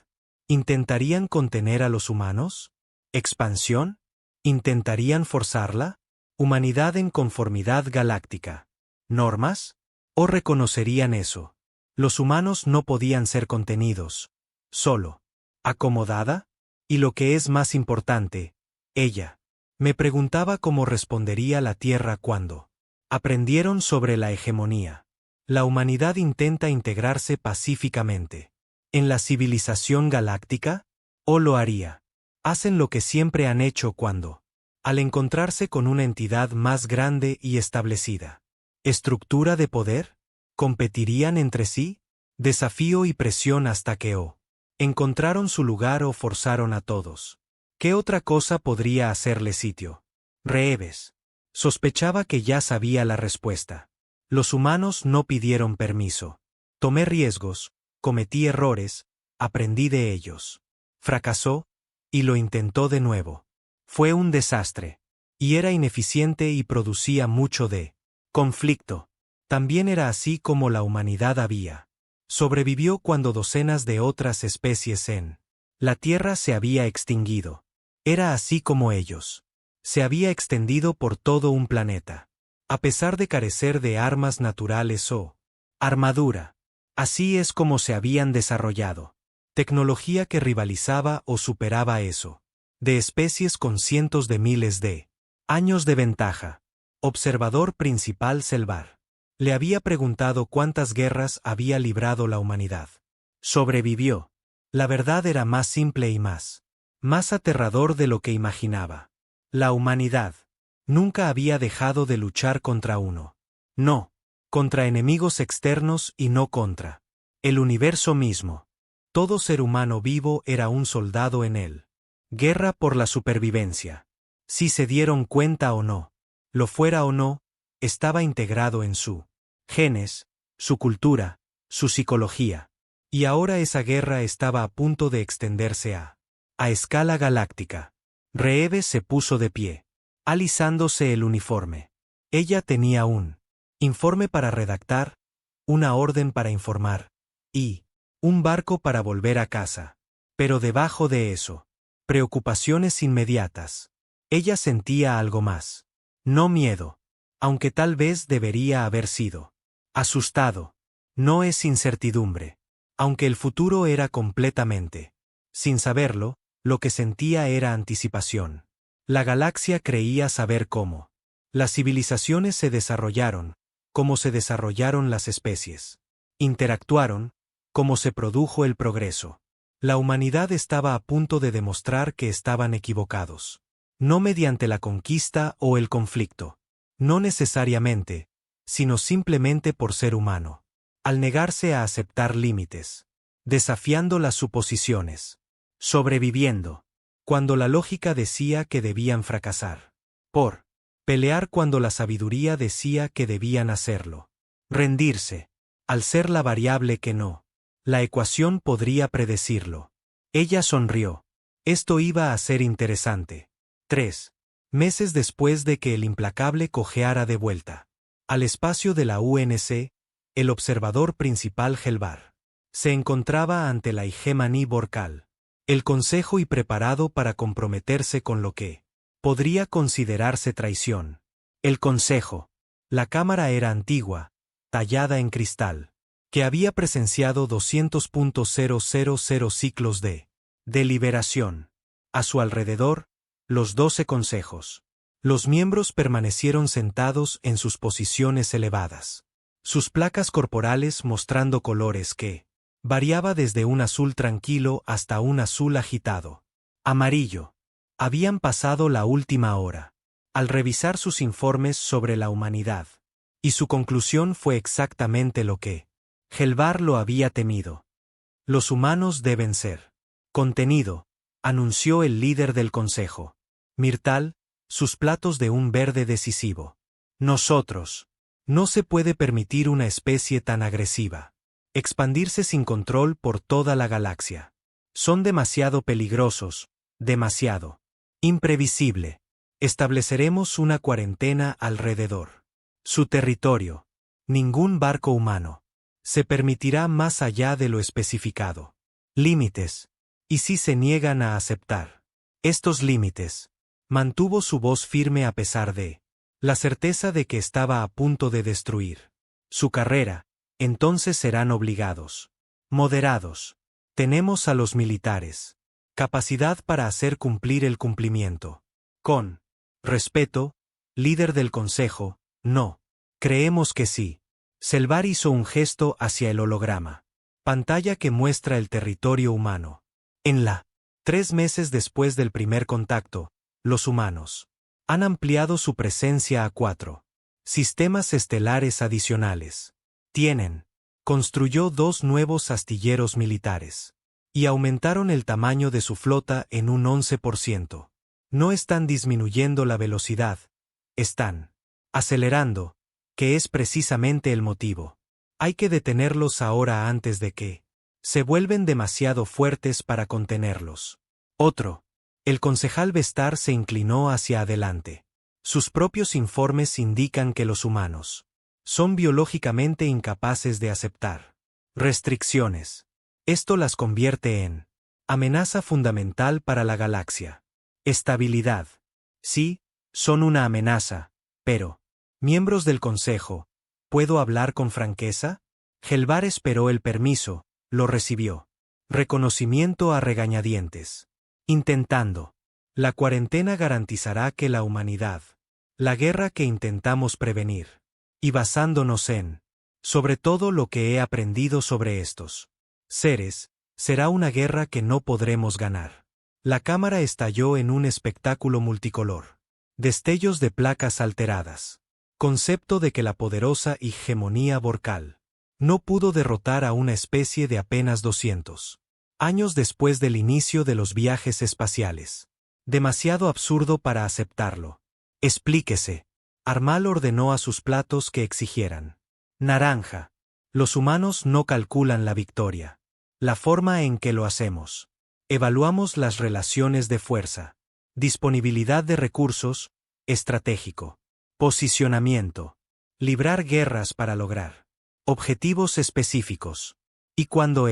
¿Intentarían contener a los humanos? ¿Expansión? ¿Intentarían forzarla? Humanidad en conformidad galáctica. ¿Normas? ¿O reconocerían eso? Los humanos no podían ser contenidos. Solo. ¿Acomodada? Y lo que es más importante, ella. Me preguntaba cómo respondería la Tierra cuando aprendieron sobre la hegemonía. La humanidad intenta integrarse pacíficamente en la civilización galáctica, ¿o lo haría? Hacen lo que siempre han hecho cuando, al encontrarse con una entidad más grande y establecida. ¿Estructura de poder? ¿Competirían entre sí? Desafío y presión hasta que encontraron su lugar o forzaron a todos. ¿Qué otra cosa podría hacerle sitio? Reeves. Sospechaba que ya sabía la respuesta. Los humanos no pidieron permiso. Tomé riesgos, cometí errores, aprendí de ellos. Fracasó, y lo intentó de nuevo. Fue un desastre. Y era ineficiente y producía mucho de conflicto. También era así como la humanidad había. Sobrevivió cuando docenas de otras especies en la Tierra se había extinguido. Era así como ellos. Se había extendido por todo un planeta. A pesar de carecer de armas naturales o armadura. Así es como se habían desarrollado. Tecnología que rivalizaba o superaba eso. De especies con cientos de miles de años de ventaja. Observador principal Selvar. Le había preguntado cuántas guerras había librado la humanidad. Sobrevivió. La verdad era más simple y más aterrador de lo que imaginaba. La humanidad nunca había dejado de luchar contra uno. No, contra enemigos externos y no contra el universo mismo. Todo ser humano vivo era un soldado en él. Guerra por la supervivencia. Si se dieron cuenta o no, lo fuera o no, estaba integrado en su genes, su cultura, su psicología. Y ahora esa guerra estaba a punto de extenderse a escala galáctica. Reeves se puso de pie, alisándose el uniforme. Ella tenía un informe para redactar, una orden para informar, y un barco para volver a casa. Pero debajo de eso, preocupaciones inmediatas. Ella sentía algo más. No miedo, aunque tal vez debería haber sido asustado. No es incertidumbre. Aunque el futuro era completamente. Sin saberlo, lo que sentía era anticipación. La galaxia creía saber cómo las civilizaciones se desarrollaron, cómo se desarrollaron las especies. Interactuaron, cómo se produjo el progreso. La humanidad estaba a punto de demostrar que estaban equivocados. No mediante la conquista o el conflicto. No necesariamente, sino simplemente por ser humano. Al negarse a aceptar límites. Desafiando las suposiciones. Sobreviviendo. Cuando la lógica decía que debían fracasar. Por pelear cuando la sabiduría decía que debían hacerlo. Rendirse. Al ser la variable que no. La ecuación podría predecirlo. Ella sonrió. Esto iba a ser interesante. 3 meses después de que el implacable cojeara de vuelta al espacio de la UNC, el observador principal Helvar se encontraba ante la hegemonía Borcal. El consejo y preparado para comprometerse con lo que podría considerarse traición. El consejo. La cámara era antigua, tallada en cristal, que había presenciado 200.000 ciclos de deliberación. A su alrededor, los 12 consejos. Los miembros permanecieron sentados en sus posiciones elevadas. Sus placas corporales mostrando colores que variaba desde un azul tranquilo hasta un azul agitado. Amarillo. Habían pasado la última hora. Al revisar sus informes sobre la humanidad. Y su conclusión fue exactamente lo que Helvar lo había temido. Los humanos deben ser contenido, anunció el líder del consejo. Myrtal, sus platos de un verde decisivo. Nosotros. No se puede permitir una especie tan agresiva. Expandirse sin control por toda la galaxia. Son demasiado peligrosos, demasiado imprevisible. Estableceremos una cuarentena alrededor. Su territorio. Ningún barco humano. Se permitirá más allá de lo especificado. Límites. ¿Y si se niegan a aceptar estos límites? Mantuvo su voz firme a pesar de la certeza de que estaba a punto de destruir su carrera. Entonces serán obligados. Moderados. Tenemos a los militares. Capacidad para hacer cumplir el cumplimiento. Con respeto, líder del consejo, no. Creemos que sí. Helvar hizo un gesto hacia el holograma. Pantalla que muestra el territorio humano. En la 3 meses después del primer contacto, los humanos han ampliado su presencia a 4 sistemas estelares adicionales. Construyó 2 nuevos astilleros militares. Y aumentaron el tamaño de su flota en un 11%. No están disminuyendo la velocidad. Están acelerando, que es precisamente el motivo. Hay que detenerlos ahora antes de que se vuelven demasiado fuertes para contenerlos. El concejal Vestar se inclinó hacia adelante. Sus propios informes indican que los humanos son biológicamente incapaces de aceptar restricciones. Esto las convierte en amenaza fundamental para la galaxia. Estabilidad. Sí, son una amenaza, pero miembros del Consejo, ¿puedo hablar con franqueza? Helvar esperó el permiso, lo recibió. Reconocimiento a regañadientes. Intentando. La cuarentena garantizará que la humanidad, la guerra que intentamos prevenir, y basándonos en, sobre todo lo que he aprendido sobre estos seres, será una guerra que no podremos ganar. La cámara estalló en un espectáculo multicolor. Destellos de placas alteradas. Concepto de que la poderosa hegemonía Vorkal no pudo derrotar a una especie de apenas 200 años después del inicio de los viajes espaciales. Demasiado absurdo para aceptarlo. Explíquese. Armal ordenó a sus platos que exigieran naranja. Los humanos no calculan la victoria. La forma en que lo hacemos. Evaluamos las relaciones de fuerza. Disponibilidad de recursos. Estratégico. Posicionamiento. Librar guerras para lograr objetivos específicos. Y cuando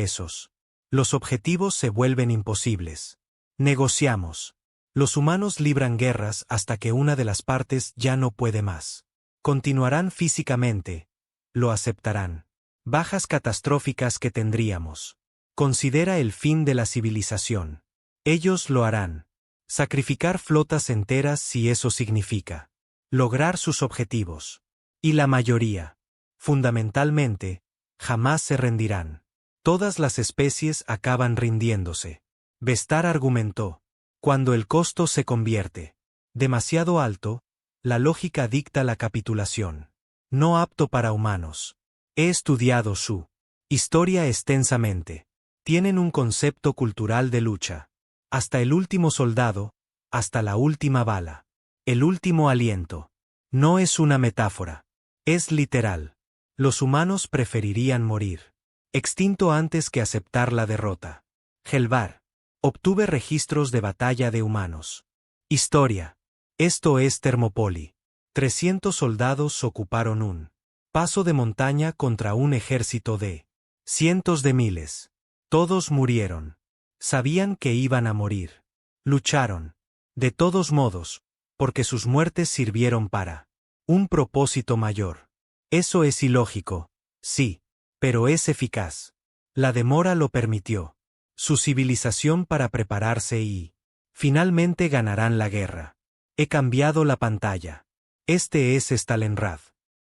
los objetivos se vuelven imposibles. Negociamos. Los humanos libran guerras hasta que una de las partes ya no puede más. Continuarán físicamente. Lo aceptarán. Bajas catastróficas que tendríamos. Considera el fin de la civilización. Ellos lo harán. Sacrificar flotas enteras si eso significa lograr sus objetivos. Y la mayoría, fundamentalmente, jamás se rendirán. Todas las especies acaban rindiéndose. Vestar argumentó. Cuando el costo se convierte demasiado alto, la lógica dicta la capitulación. No apto para humanos. He estudiado su historia extensamente. Tienen un concepto cultural de lucha. Hasta el último soldado, hasta la última bala. El último aliento. No es una metáfora. Es literal. Los humanos preferirían morir extinto antes que aceptar la derrota. Helvar. Obtuve registros de batalla de humanos. Historia. Esto es Termopoli. 300 soldados ocuparon un paso de montaña contra un ejército de cientos de miles. Todos murieron. Sabían que iban a morir. Lucharon. De todos modos, porque sus muertes sirvieron para un propósito mayor. Eso es ilógico, sí, pero es eficaz. La demora lo permitió. Su civilización para prepararse y finalmente ganarán la guerra. He cambiado la pantalla. Este es Stalingrad.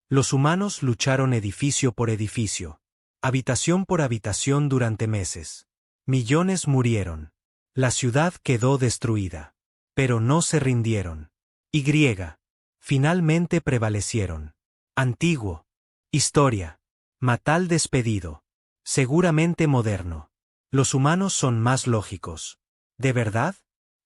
Los humanos lucharon edificio por edificio, habitación por habitación durante meses. Millones murieron. La ciudad quedó destruida. Pero no se rindieron. Y. Finalmente prevalecieron. Antiguo. Historia. Matal despedido. Seguramente moderno. Los humanos son más lógicos. ¿De verdad?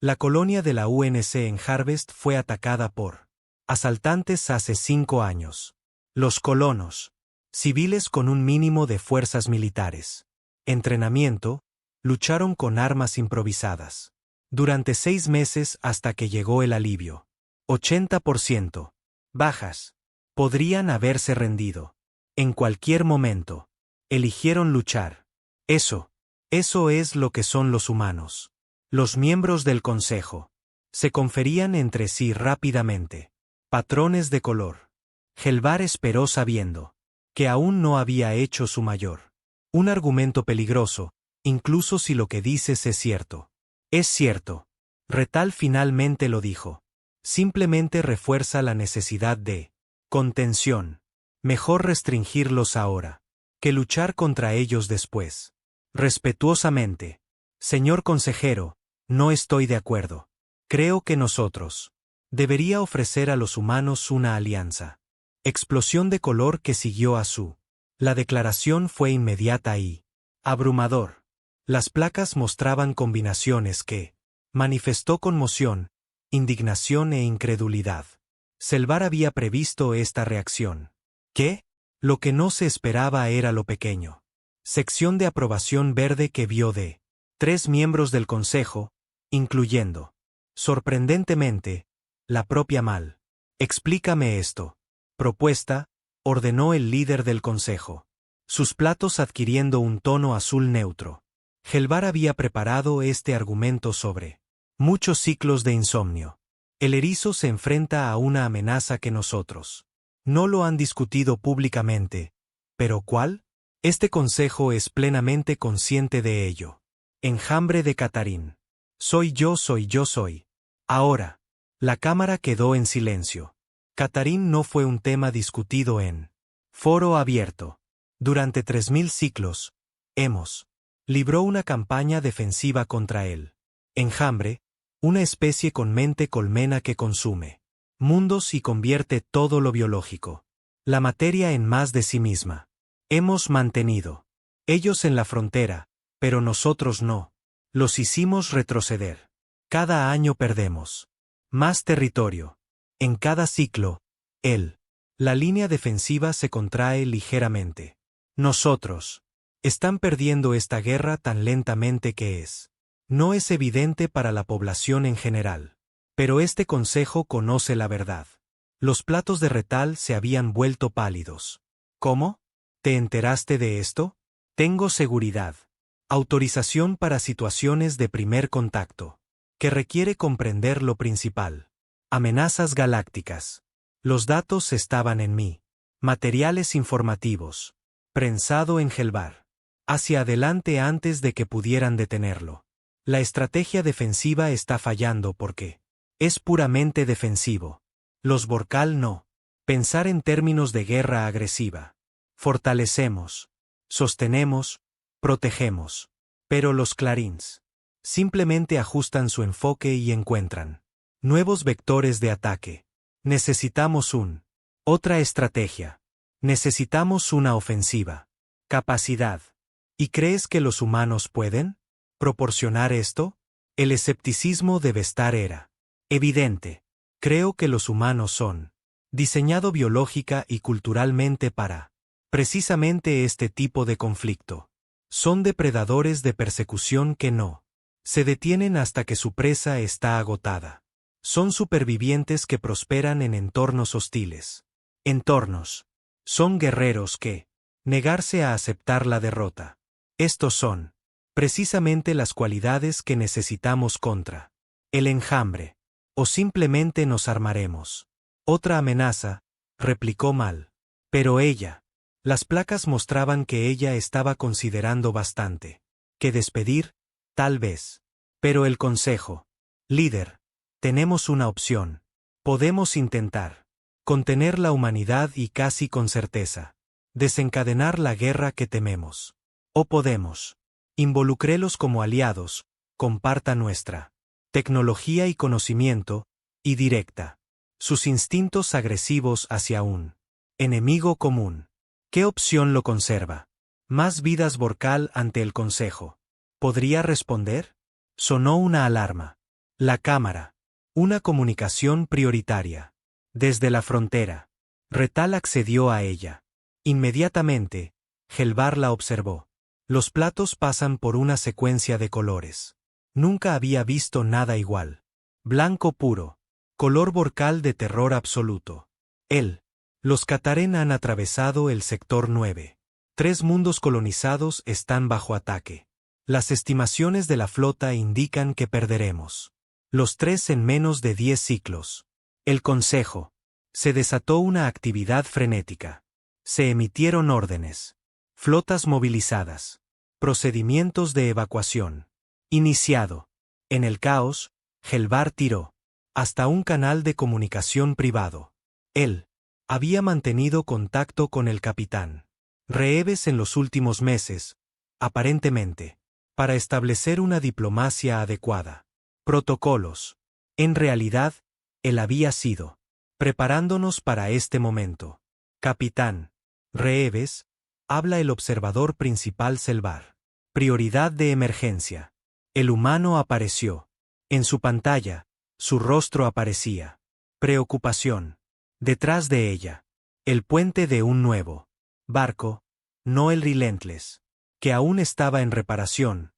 La colonia de la UNC en Harvest fue atacada por asaltantes hace 5 años. Los colonos. Civiles con un mínimo de fuerzas militares. Entrenamiento. Lucharon con armas improvisadas. Durante 6 meses hasta que llegó el alivio. 80%. Bajas. Podrían haberse rendido. En cualquier momento. Eligieron luchar. Eso es lo que son los humanos. Los miembros del consejo. Se conferían entre sí rápidamente. Patrones de color. Helvar esperó sabiendo que aún no había hecho su mayor. Un argumento peligroso, incluso si lo que dices es cierto. Es cierto. Retal finalmente lo dijo. Simplemente refuerza la necesidad de contención. Mejor restringirlos ahora que luchar contra ellos después. Respetuosamente. Señor consejero, no estoy de acuerdo. Creo que nosotros debería ofrecer a los humanos una alianza. Explosión de color que siguió a su. La declaración fue inmediata y abrumador. Las placas mostraban combinaciones que manifestó conmoción, indignación e incredulidad. Selvar había previsto esta reacción. ¿Qué? Lo que no se esperaba era lo pequeño. Sección de aprobación verde que vio de 3 miembros del consejo, incluyendo, sorprendentemente, la propia Mal. Explícame esto. Propuesta, ordenó el líder del consejo. Sus platos adquiriendo un tono azul neutro. Helvar había preparado este argumento sobre muchos ciclos de insomnio. El erizo se enfrenta a una amenaza que nosotros no lo han discutido públicamente. ¿Pero cuál? Este consejo es plenamente consciente de ello. Enjambre de Catarín. Soy yo. Ahora. La cámara quedó en silencio. Catarín no fue un tema discutido en foro abierto. Durante 3000 ciclos, hemos libró una campaña defensiva contra él. Enjambre, una especie con mente colmena que consume mundos y convierte todo lo biológico, la materia en más de sí misma. Hemos mantenido ellos en la frontera, pero nosotros no. Los hicimos retroceder. Cada año perdemos más territorio. En cada ciclo, la línea defensiva se contrae ligeramente. Nosotros están perdiendo esta guerra tan lentamente que no es evidente para la población en general. Pero este consejo conoce la verdad. Los platos de Retal se habían vuelto pálidos. ¿Cómo? ¿Te enteraste de esto? Tengo seguridad. Autorización para situaciones de primer contacto. Que requiere comprender lo principal. Amenazas galácticas. Los datos estaban en mí. Materiales informativos. Prensado en Helvar. Hacia adelante antes de que pudieran detenerlo. La estrategia defensiva está fallando porque es puramente defensivo. Los Borcal no. Pensar en términos de guerra agresiva. Fortalecemos. Sostenemos. Protegemos. Pero los Clarins simplemente ajustan su enfoque y encuentran nuevos vectores de ataque. Necesitamos otra estrategia. Necesitamos una ofensiva. Capacidad. ¿Y crees que los humanos pueden proporcionar esto? El escepticismo debe estar evidente. Creo que los humanos son diseñado biológica y culturalmente para precisamente este tipo de conflicto. Son depredadores de persecución que no se detienen hasta que su presa está agotada. Son supervivientes que prosperan en entornos hostiles. Son guerreros que negarse a aceptar la derrota. Estos son precisamente las cualidades que necesitamos contra el enjambre. O simplemente nos armaremos. Otra amenaza, replicó Mal. Pero las placas mostraban que ella estaba considerando bastante que despedir, tal vez. Pero el consejo. Líder, tenemos una opción. Podemos intentar contener la humanidad y casi con certeza desencadenar la guerra que tememos. O podemos involucrarlos como aliados, comparta nuestra tecnología y conocimiento, y directa sus instintos agresivos hacia un enemigo común. ¿Qué opción lo conserva? Más vidas Borcal ante el Consejo. ¿Podría responder? Sonó una alarma. La cámara. Una comunicación prioritaria. Desde la frontera. Retal accedió a ella. Inmediatamente, Helvar la observó. Los platos pasan por una secuencia de colores. Nunca había visto nada igual. Blanco puro. Color Borcal de terror absoluto. Los Catarén han atravesado el sector 9. 3 mundos colonizados están bajo ataque. Las estimaciones de la flota indican que perderemos los 3 en menos de 10 ciclos. El Consejo. Se desató una actividad frenética. Se emitieron órdenes. Flotas movilizadas. Procedimientos de evacuación. Iniciado. En el caos, Helvar tiró hasta un canal de comunicación privado. Él había mantenido contacto con el capitán Reeves en los últimos meses, aparentemente, para establecer una diplomacia adecuada. Protocolos. En realidad, él había sido preparándonos para este momento. Capitán Reeves, habla el observador principal Helvar. Prioridad de emergencia. El humano apareció. En su pantalla, su rostro aparecía. Preocupación. Detrás de ella, el puente de un nuevo barco, no el Relentless, que aún estaba en reparación.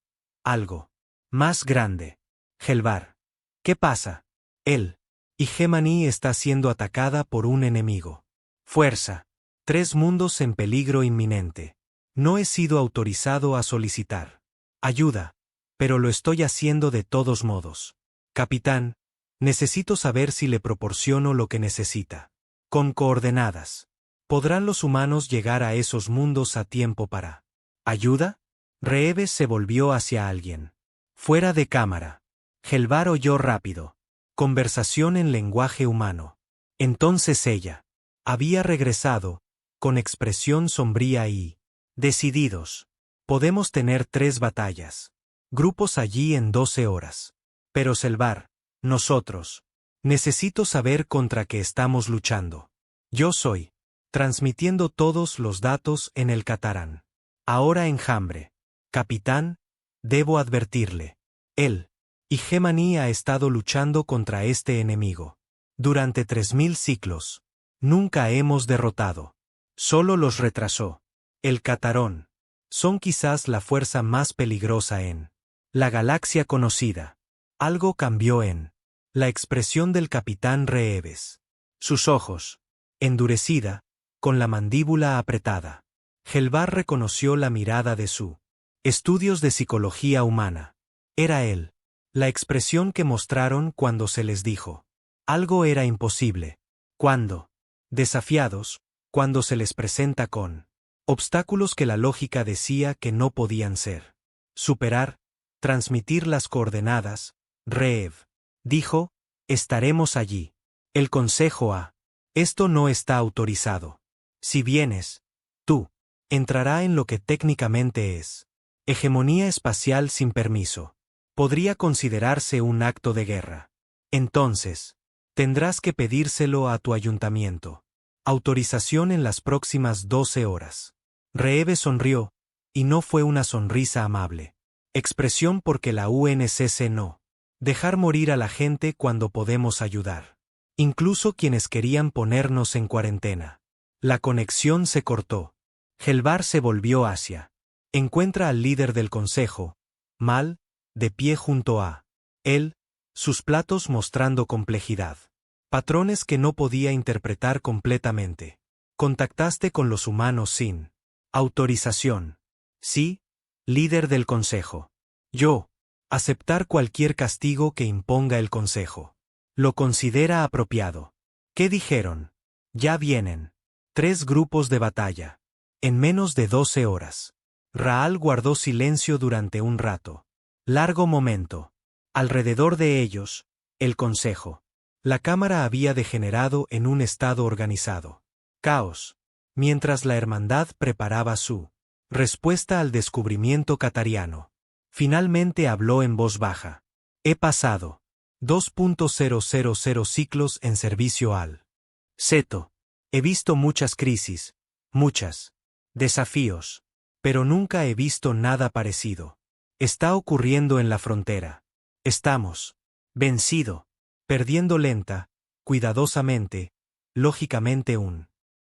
Algo más grande. Helvar. ¿Qué pasa? Él y Gemini está siendo atacada por un enemigo. Fuerza. 3 mundos en peligro inminente. No he sido autorizado a solicitar ayuda, pero lo estoy haciendo de todos modos. Capitán, necesito saber si le proporciono lo que necesita. Con coordenadas. ¿Podrán los humanos llegar a esos mundos a tiempo para ayuda? Reeves se volvió hacia alguien. Fuera de cámara. Helvar oyó rápido. Conversación en lenguaje humano. Entonces ella había regresado, con expresión sombría y decididos. Podemos tener 3 batallas. Grupos allí en 12 horas. Pero Helvar, nosotros. Necesito saber contra qué estamos luchando. Yo soy. Transmitiendo todos los datos en el Catarán. Ahora enjambre. Capitán, debo advertirle. Él y Gemini ha estado luchando contra este enemigo. Durante 3000 ciclos. Nunca hemos derrotado. Solo los retrasó. El Catarón. Son quizás la fuerza más peligrosa en la galaxia conocida. Algo cambió en la expresión del capitán Reeves. Sus ojos, endurecida, con la mandíbula apretada. Helvar reconoció la mirada de su estudios de psicología humana. Era él. La expresión que mostraron cuando se les dijo. Algo era imposible. Cuando, desafiados, cuando se les presenta con obstáculos que la lógica decía que no podían ser. Superar, transmitir las coordenadas, Reev. Dijo, estaremos allí. El Consejo A. Esto no está autorizado. Si vienes, tú, entrará en lo que técnicamente es hegemonía espacial sin permiso. Podría considerarse un acto de guerra. Entonces, tendrás que pedírselo a tu ayuntamiento. Autorización en las próximas 12 horas. Reeve sonrió, y no fue una sonrisa amable. Expresión porque la UNSC no. Dejar morir a la gente cuando podemos ayudar. Incluso quienes querían ponernos en cuarentena. La conexión se cortó. Helvar se volvió hacia. Encuentra al líder del consejo, Mal, de pie junto a él, sus platos mostrando complejidad. Patrones que no podía interpretar completamente. Contactaste con los humanos sin autorización. Sí, líder del consejo. Yo. Aceptar cualquier castigo que imponga el consejo. Lo considera apropiado. ¿Qué dijeron? Ya vienen. 3 grupos de batalla. En menos de 12 horas. Raal guardó silencio durante un rato. Largo momento. Alrededor de ellos, el consejo. La cámara había degenerado en un estado organizado. Caos. Mientras la hermandad preparaba su respuesta al descubrimiento catariano. Finalmente habló en voz baja. He pasado 2.000 ciclos en servicio al Seto. He visto muchas crisis, muchas desafíos, pero nunca he visto nada parecido. Está ocurriendo en la frontera. Estamos vencido, perdiendo lenta, cuidadosamente, lógicamente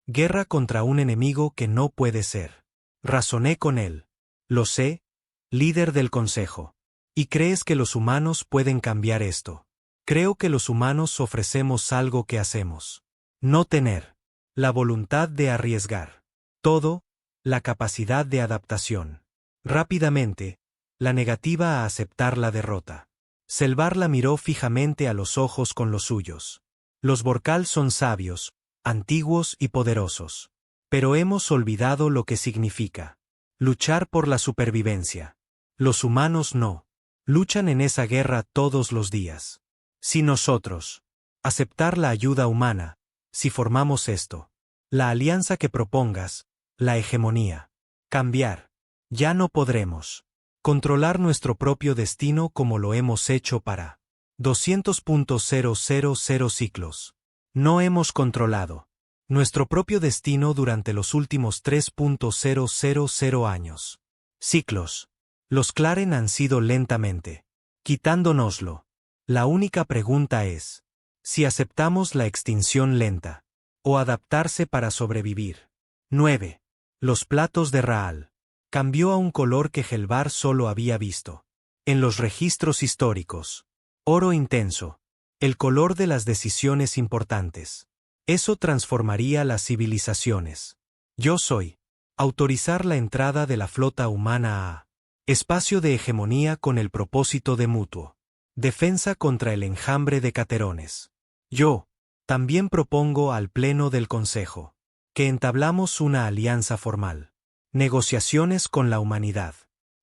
guerra contra un enemigo que no puede ser. Razoné con él. Lo sé, líder del Consejo. ¿Y crees que los humanos pueden cambiar esto? Creo que los humanos ofrecemos algo que hacemos. No tener la voluntad de arriesgar todo, la capacidad de adaptación. Rápidamente, la negativa a aceptar la derrota. Selvar la miró fijamente a los ojos con los suyos. Los Vorkal son sabios, antiguos y poderosos. Pero hemos olvidado lo que significa luchar por la supervivencia. Los humanos no. Luchan en esa guerra todos los días. Si nosotros aceptar la ayuda humana, si formamos esto, la alianza que propongas, la hegemonía, cambiar, ya no podremos controlar nuestro propio destino como lo hemos hecho para 200.000 ciclos. No hemos controlado nuestro propio destino durante los últimos 3.000 años. Ciclos. Los Claren han sido lentamente quitándonoslo. La única pregunta es si aceptamos la extinción lenta o adaptarse para sobrevivir. 9. Los platos de Raal. Cambió a un color que Helvar solo había visto en los registros históricos. Oro intenso. El color de las decisiones importantes. Eso transformaría las civilizaciones. Yo soy. Autorizar la entrada de la flota humana a espacio de hegemonía con el propósito de mutuo defensa contra el enjambre de Caterones. Yo también propongo al Pleno del Consejo que entablamos una alianza formal. Negociaciones con la humanidad.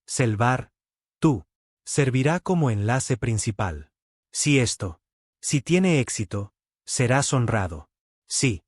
Selvar, tú, servirá como enlace principal. Si tiene éxito, serás honrado. Si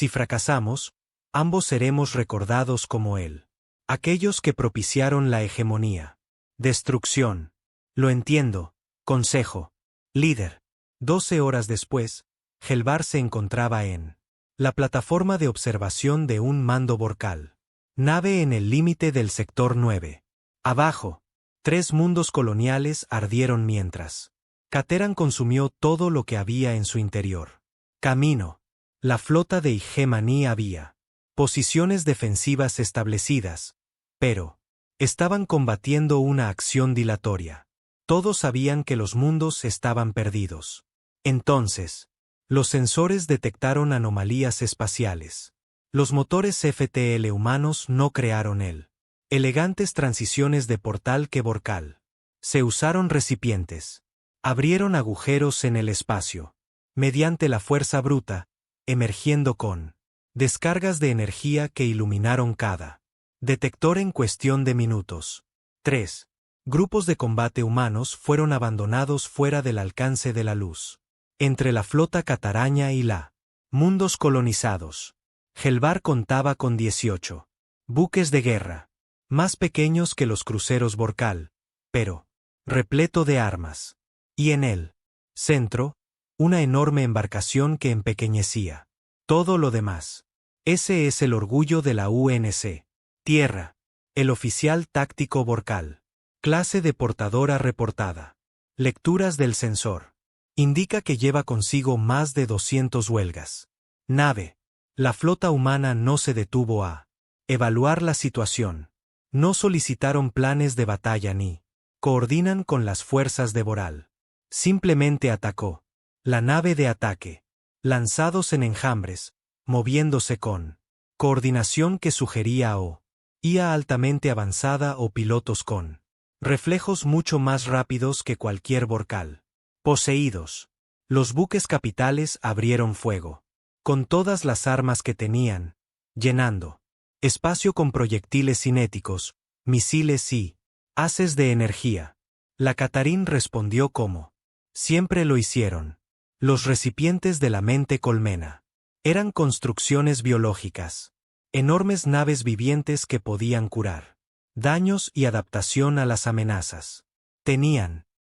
fracasamos, ambos seremos recordados como él. Aquellos que propiciaron la hegemonía. Destrucción. Lo entiendo, Consejo. Líder. 12 horas después, Helvar se encontraba en la plataforma de observación de un mando Vorkal. Nave en el límite del sector 9. Abajo, 3 mundos coloniales ardieron mientras Cateran consumió todo lo que había en su interior. Camino. La flota de Hegemony había posiciones defensivas establecidas, pero estaban combatiendo una acción dilatoria. Todos sabían que los mundos estaban perdidos. Entonces, los sensores detectaron anomalías espaciales. Los motores FTL humanos no crearon elegantes transiciones de portal que Vorkal. Se usaron recipientes. Abrieron agujeros en el espacio. Mediante la fuerza bruta, emergiendo con descargas de energía que iluminaron cada detector en cuestión de minutos. 3. Grupos de combate humanos fueron abandonados fuera del alcance de la luz. Entre la flota cataraña y la mundos colonizados. Helvar contaba con 18 buques de guerra, más pequeños que los cruceros Vorkal, pero repleto de armas. Y en el centro, una enorme embarcación que empequeñecía todo lo demás. Ese es el orgullo de la UNC. Tierra. El oficial táctico Vorkal. Clase de portadora reportada. Lecturas del sensor. Indica que lleva consigo más de 200 huelgas. Nave. La flota humana no se detuvo a evaluar la situación. No solicitaron planes de batalla ni coordinan con las fuerzas de Voral. Simplemente atacó. La nave de ataque. Lanzados en enjambres, moviéndose con coordinación que sugería o IA altamente avanzada o pilotos con reflejos mucho más rápidos que cualquier Vorkal. Poseídos. Los buques capitales abrieron fuego. Con todas las armas que tenían, llenando espacio con proyectiles cinéticos, misiles y haces de energía. La Catarín respondió como siempre lo hicieron. Los recipientes de la mente colmena. Eran construcciones biológicas. Enormes naves vivientes que podían curar daños y adaptación a las amenazas.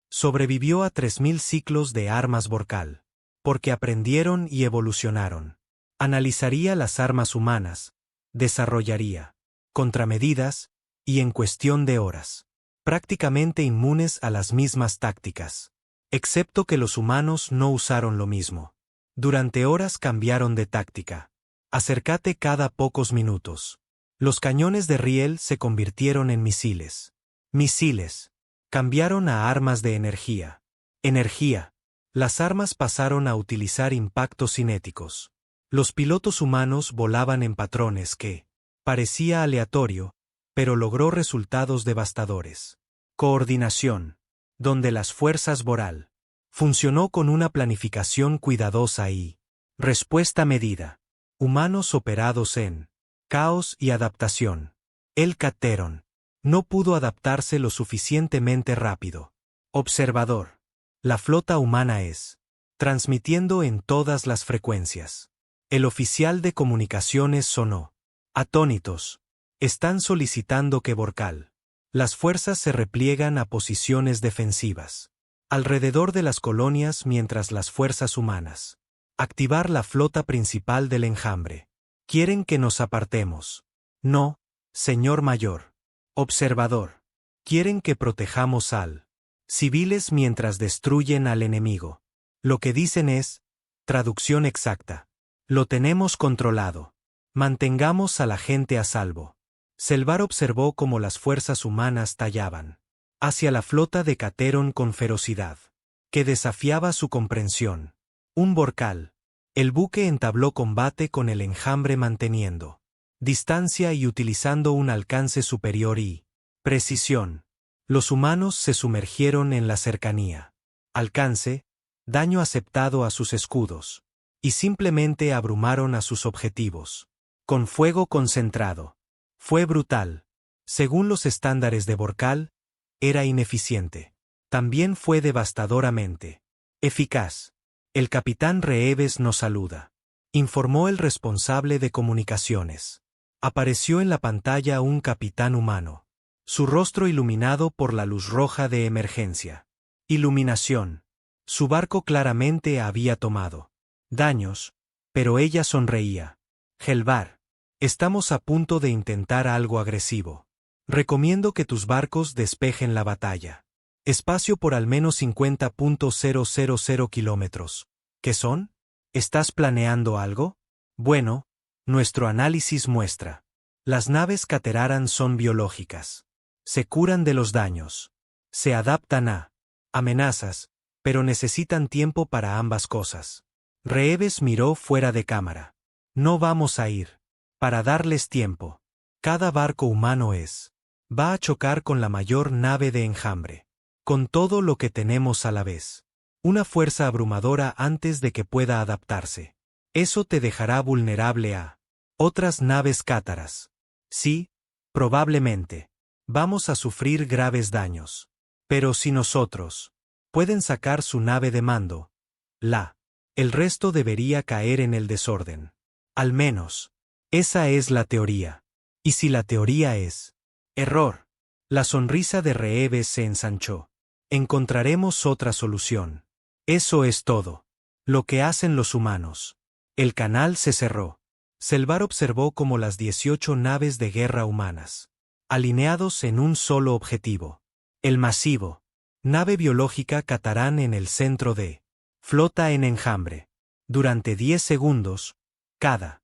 Sobrevivió a 3000 ciclos de armas Borkal. Porque aprendieron y evolucionaron. Analizaría las armas humanas. Desarrollaría contramedidas, y en cuestión de horas. Prácticamente inmunes a las mismas tácticas. Excepto que los humanos no usaron lo mismo. Durante horas cambiaron de táctica. Acércate cada pocos minutos. Los cañones de riel se convirtieron en misiles. Misiles. Cambiaron a armas de energía. Energía. Las armas pasaron a utilizar impactos cinéticos. Los pilotos humanos volaban en patrones que parecía aleatorio, pero logró resultados devastadores. Coordinación. Donde las fuerzas Boral. Funcionó con una planificación cuidadosa y respuesta medida. Humanos operados en caos y adaptación. El Cateron. No pudo adaptarse lo suficientemente rápido. Observador. La flota humana es transmitiendo en todas las frecuencias. El oficial de comunicaciones sonó. Atónitos. Están solicitando que Borkal. Las fuerzas se repliegan a posiciones defensivas. Alrededor de las colonias mientras las fuerzas humanas. Activar la flota principal del enjambre. Quieren que nos apartemos. No, señor mayor. Observador. Quieren que protejamos al civiles mientras destruyen al enemigo. Lo que dicen es, traducción exacta. Lo tenemos controlado. Mantengamos a la gente a salvo. Selvar observó cómo las fuerzas humanas tallaban hacia la flota de Cateron con ferocidad, que desafiaba su comprensión. Un Borkal. El buque entabló combate con el enjambre manteniendo distancia y utilizando un alcance superior y precisión. Los humanos se sumergieron en la cercanía. Alcance, daño aceptado a sus escudos. Y simplemente abrumaron a sus objetivos. Con fuego concentrado. Fue brutal. Según los estándares de Borkal, era ineficiente. También fue devastadoramente eficaz. El capitán Reeves nos saluda. Informó el responsable de comunicaciones. Apareció en la pantalla un capitán humano. Su rostro iluminado por la luz roja de emergencia. Iluminación. Su barco claramente había tomado daños, pero ella sonreía. Helvar. Estamos a punto de intentar algo agresivo. Recomiendo que tus barcos despejen la batalla. Espacio por al menos 50.000 kilómetros. ¿Qué son? ¿Estás planeando algo? Bueno, nuestro análisis muestra. Las naves Cateraran son biológicas. Se curan de los daños. Se adaptan a amenazas, pero necesitan tiempo para ambas cosas. Reeves miró fuera de cámara. No vamos a ir. Para darles tiempo. Cada barco humano va a chocar con la mayor nave de enjambre. Con todo lo que tenemos a la vez. Una fuerza abrumadora antes de que pueda adaptarse. Eso te dejará vulnerable a otras naves cátaras. Sí, probablemente. Vamos a sufrir graves daños. Pero si nosotros pueden sacar su nave de mando, el resto debería caer en el desorden. Al menos, esa es la teoría. Y si la teoría es error, la sonrisa de Reeves se ensanchó. Encontraremos otra solución. Eso es todo. Lo que hacen los humanos. El canal se cerró. Selvar observó como las 18 naves de guerra humanas, alineados en un solo objetivo. El masivo. Nave biológica Catarán en el centro de flota en enjambre. Durante 10 segundos, cada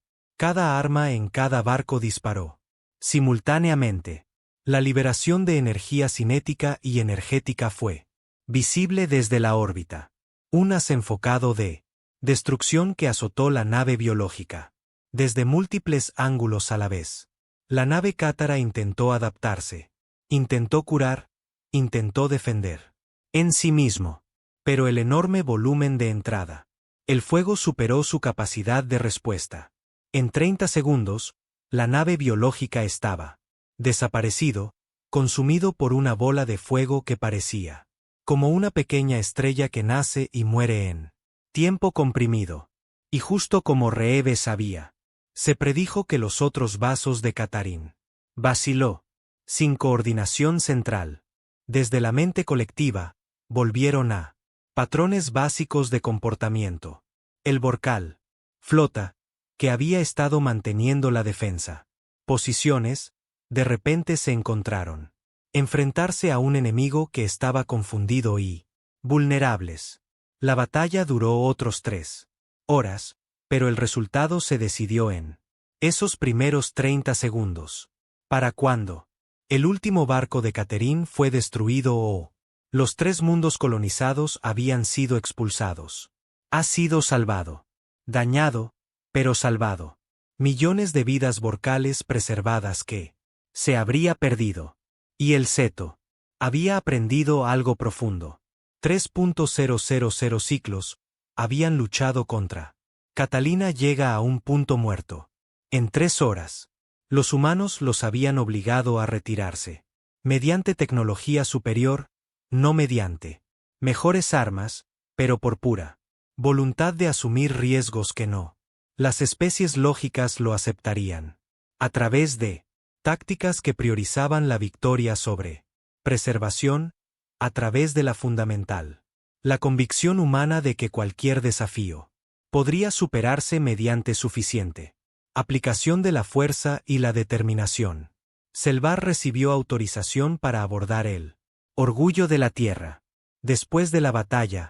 arma en cada barco disparó. Simultáneamente, la liberación de energía cinética y energética fue visible desde la órbita. Un haz enfocado de destrucción que azotó la nave biológica. Desde múltiples ángulos a la vez. La nave cátara intentó adaptarse. Intentó curar. Intentó defender. En sí mismo. Pero el enorme volumen de entrada. El fuego superó su capacidad de respuesta. En 30 segundos, la nave biológica estaba desaparecido, consumido por una bola de fuego que parecía como una pequeña estrella que nace y muere en Tiempo comprimido. Y justo como Reeve sabía, se predijo que los otros vasos de Catarín vaciló, sin coordinación central. Desde la mente colectiva, volvieron a patrones básicos de comportamiento. El Borcal, flota, que había estado manteniendo la defensa. Posiciones, de repente se encontraron. Enfrentarse a un enemigo que estaba confundido y vulnerables. La batalla duró otros 3 horas, pero el resultado se decidió en esos primeros 30 segundos. ¿Para cuándo? El último barco de Catherine fue destruido o los 3 mundos colonizados habían sido expulsados. Ha sido salvado. Dañado, pero salvado. Millones de vidas borcales preservadas que se habría perdido. Y el Seto había aprendido algo profundo. 3.000 ciclos habían luchado contra. Catalina llega a un punto muerto. En 3 horas. Los humanos los habían obligado a retirarse. Mediante tecnología superior, no mediante mejores armas, pero por pura voluntad de asumir riesgos que no. Las especies lógicas lo aceptarían. A través de tácticas que priorizaban la victoria sobre preservación, a través de la fundamental. La convicción humana de que cualquier desafío podría superarse mediante suficiente aplicación de la fuerza y la determinación. Selvar recibió autorización para abordar el orgullo de la Tierra. Después de la batalla,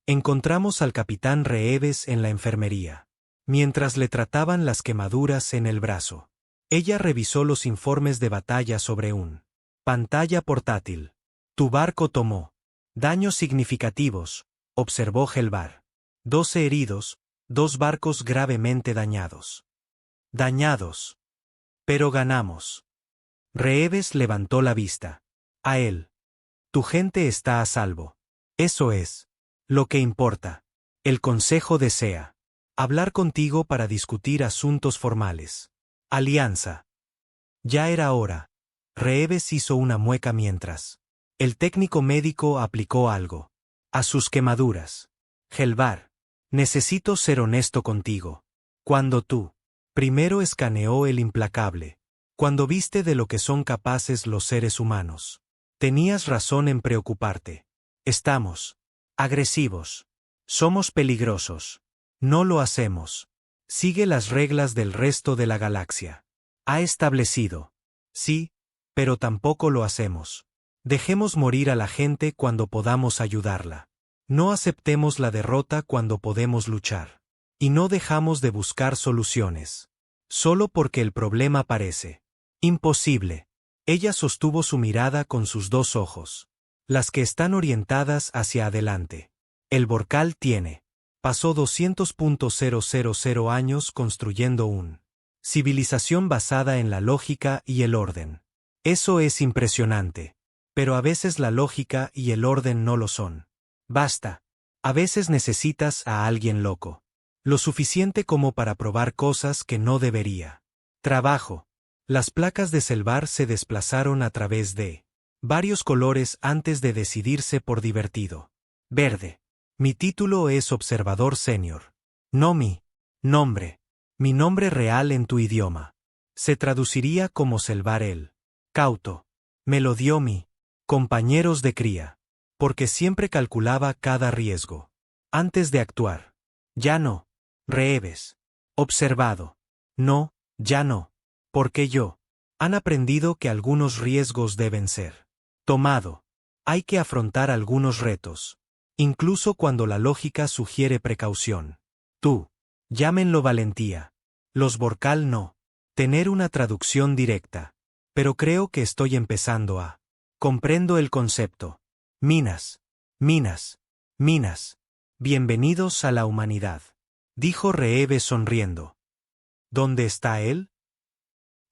encontramos al capitán Reeves en la enfermería. Mientras le trataban las quemaduras en el brazo. Ella revisó los informes de batalla sobre un pantalla portátil. Tu barco tomó daños significativos, observó Helvar. 12 heridos, 2 barcos gravemente dañados. Dañados. Pero ganamos. Reeves levantó la vista. A él. Tu gente está a salvo. Eso es lo que importa. El Consejo desea hablar contigo para discutir asuntos formales. Alianza. Ya era hora. Reeves hizo una mueca mientras el técnico médico aplicó algo a sus quemaduras. Helvar, necesito ser honesto contigo. Cuando tú primero escaneó el implacable, cuando viste de lo que son capaces los seres humanos, tenías razón en preocuparte. Estamos agresivos. Somos peligrosos. No lo hacemos. Sigue las reglas del resto de la galaxia. Ha establecido. Sí, pero tampoco lo hacemos. Dejemos morir a la gente cuando podamos ayudarla. No aceptemos la derrota cuando podemos luchar. Y no dejamos de buscar soluciones. Solo porque el problema parece imposible. Ella sostuvo su mirada con sus 2 ojos. Las que están orientadas hacia adelante. El Borcal tiene. Pasó 200.000 años construyendo una civilización basada en la lógica y el orden. Eso es impresionante. Pero a veces la lógica y el orden no lo son. Basta. A veces necesitas a alguien loco. Lo suficiente como para probar cosas que no debería. Trabajo. Las placas de Selvar se desplazaron a través de varios colores antes de decidirse por divertido. Verde. Mi título es observador senior. No mi nombre. Mi nombre real en tu idioma. Se traduciría como Selvar el cauto. Me lo dio mi compañeros de cría. Porque siempre calculaba cada riesgo. Antes de actuar. Ya no. Reeves. Observado. No, ya no. Porque yo. Han aprendido que algunos riesgos deben ser tomado. Hay que afrontar algunos retos. Incluso cuando la lógica sugiere precaución. Tú. Llámenlo valentía. Los Borcal no. Tener una traducción directa. Pero creo que estoy empezando a. Comprendo el concepto. Minas. Minas. Minas. Bienvenidos a la humanidad. Dijo Reeves sonriendo. ¿Dónde está él?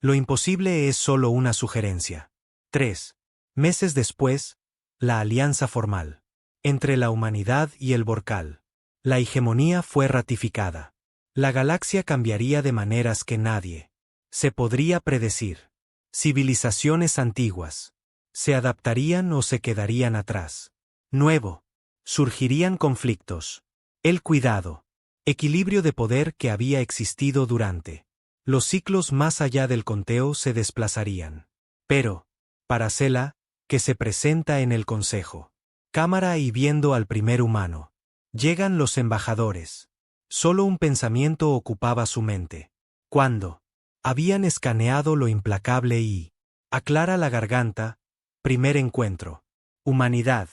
Lo imposible es solo una sugerencia. 3 meses después, la alianza formal. Entre la humanidad y el Borcal. La hegemonía fue ratificada. La galaxia cambiaría de maneras que nadie se podría predecir. Civilizaciones antiguas. ¿Se adaptarían o se quedarían atrás? Nuevo. Surgirían conflictos. El cuidado. Equilibrio de poder que había existido durante los ciclos más allá del conteo se desplazarían. Pero, para Sela, que se presenta en el consejo. Cámara y viendo al primer humano. Llegan los embajadores. Solo un pensamiento ocupaba su mente. Cuando habían escaneado lo implacable y aclara la garganta, primer encuentro. Humanidad.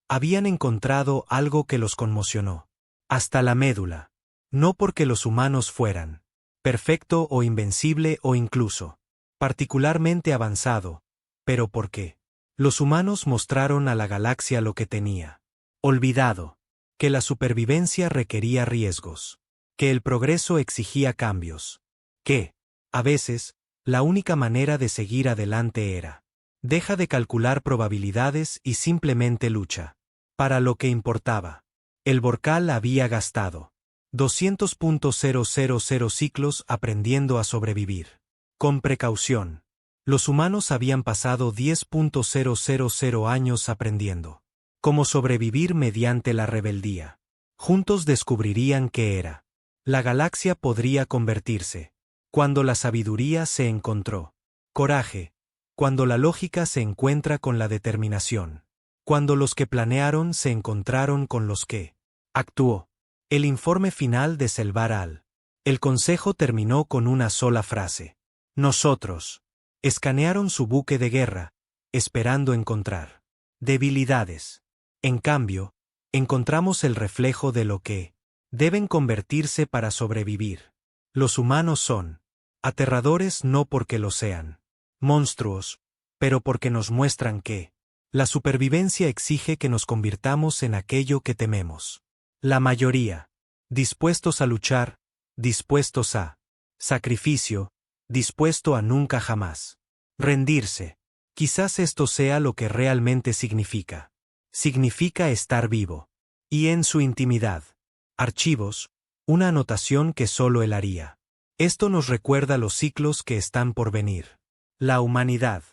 Habían encontrado algo que los conmocionó. Hasta la médula. No porque los humanos fueran perfecto o invencible o incluso particularmente avanzado, pero porque los humanos mostraron a la galaxia lo que tenía olvidado, que la supervivencia requería riesgos, que el progreso exigía cambios, que, a veces, la única manera de seguir adelante era deja de calcular probabilidades y simplemente lucha. Para lo que importaba. El Borcal había gastado 200.000 ciclos aprendiendo a sobrevivir. Con precaución. Los humanos habían pasado 10.000 años aprendiendo cómo sobrevivir mediante la rebeldía. Juntos descubrirían qué era. La galaxia podría convertirse. Cuando la sabiduría se encontró. Coraje. Cuando la lógica se encuentra con la determinación. Cuando los que planearon se encontraron con los que actuó. El informe final de Selvar al. El consejo terminó con una sola frase. Nosotros. Escanearon su buque de guerra, esperando encontrar debilidades. En cambio, encontramos el reflejo de lo que deben convertirse para sobrevivir. Los humanos son aterradores no porque lo sean monstruos, pero porque nos muestran que la supervivencia exige que nos convirtamos en aquello que tememos. La mayoría, dispuestos a luchar, dispuestos a sacrificio, dispuesto a nunca jamás rendirse. Quizás esto sea lo que realmente significa. Significa estar vivo. Y en su intimidad. Archivos, una anotación que solo él haría. Esto nos recuerda los ciclos que están por venir. La humanidad.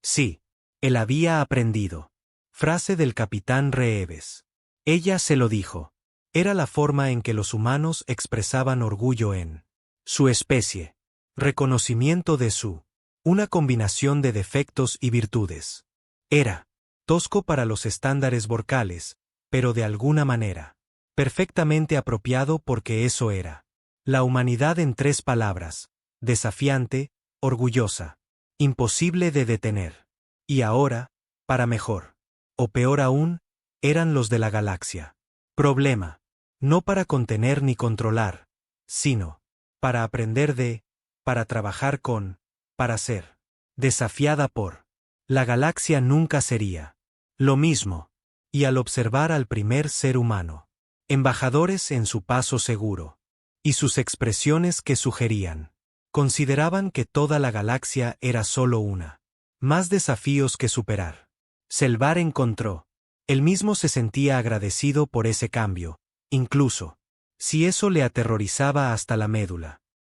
Sí, él había aprendido. Frase del capitán Reeves. Ella se lo dijo. Era la forma en que los humanos expresaban orgullo en su especie. Reconocimiento de su. Una combinación de defectos y virtudes. Era tosco para los estándares borcales, pero de alguna manera perfectamente apropiado porque eso era. La humanidad en 3 palabras. Desafiante, orgullosa. Imposible de detener. Y ahora, para mejor. O peor aún, eran los de la galaxia. Problema. No para contener ni controlar, sino para aprender de, para trabajar con, para ser desafiada por. La galaxia nunca sería lo mismo. Y al observar al primer ser humano, embajadores en su paso seguro, y sus expresiones que sugerían, consideraban que toda la galaxia era solo una. Más desafíos que superar. Selvar encontró. Él mismo se sentía agradecido por ese cambio, incluso si eso le aterrorizaba hasta la médula.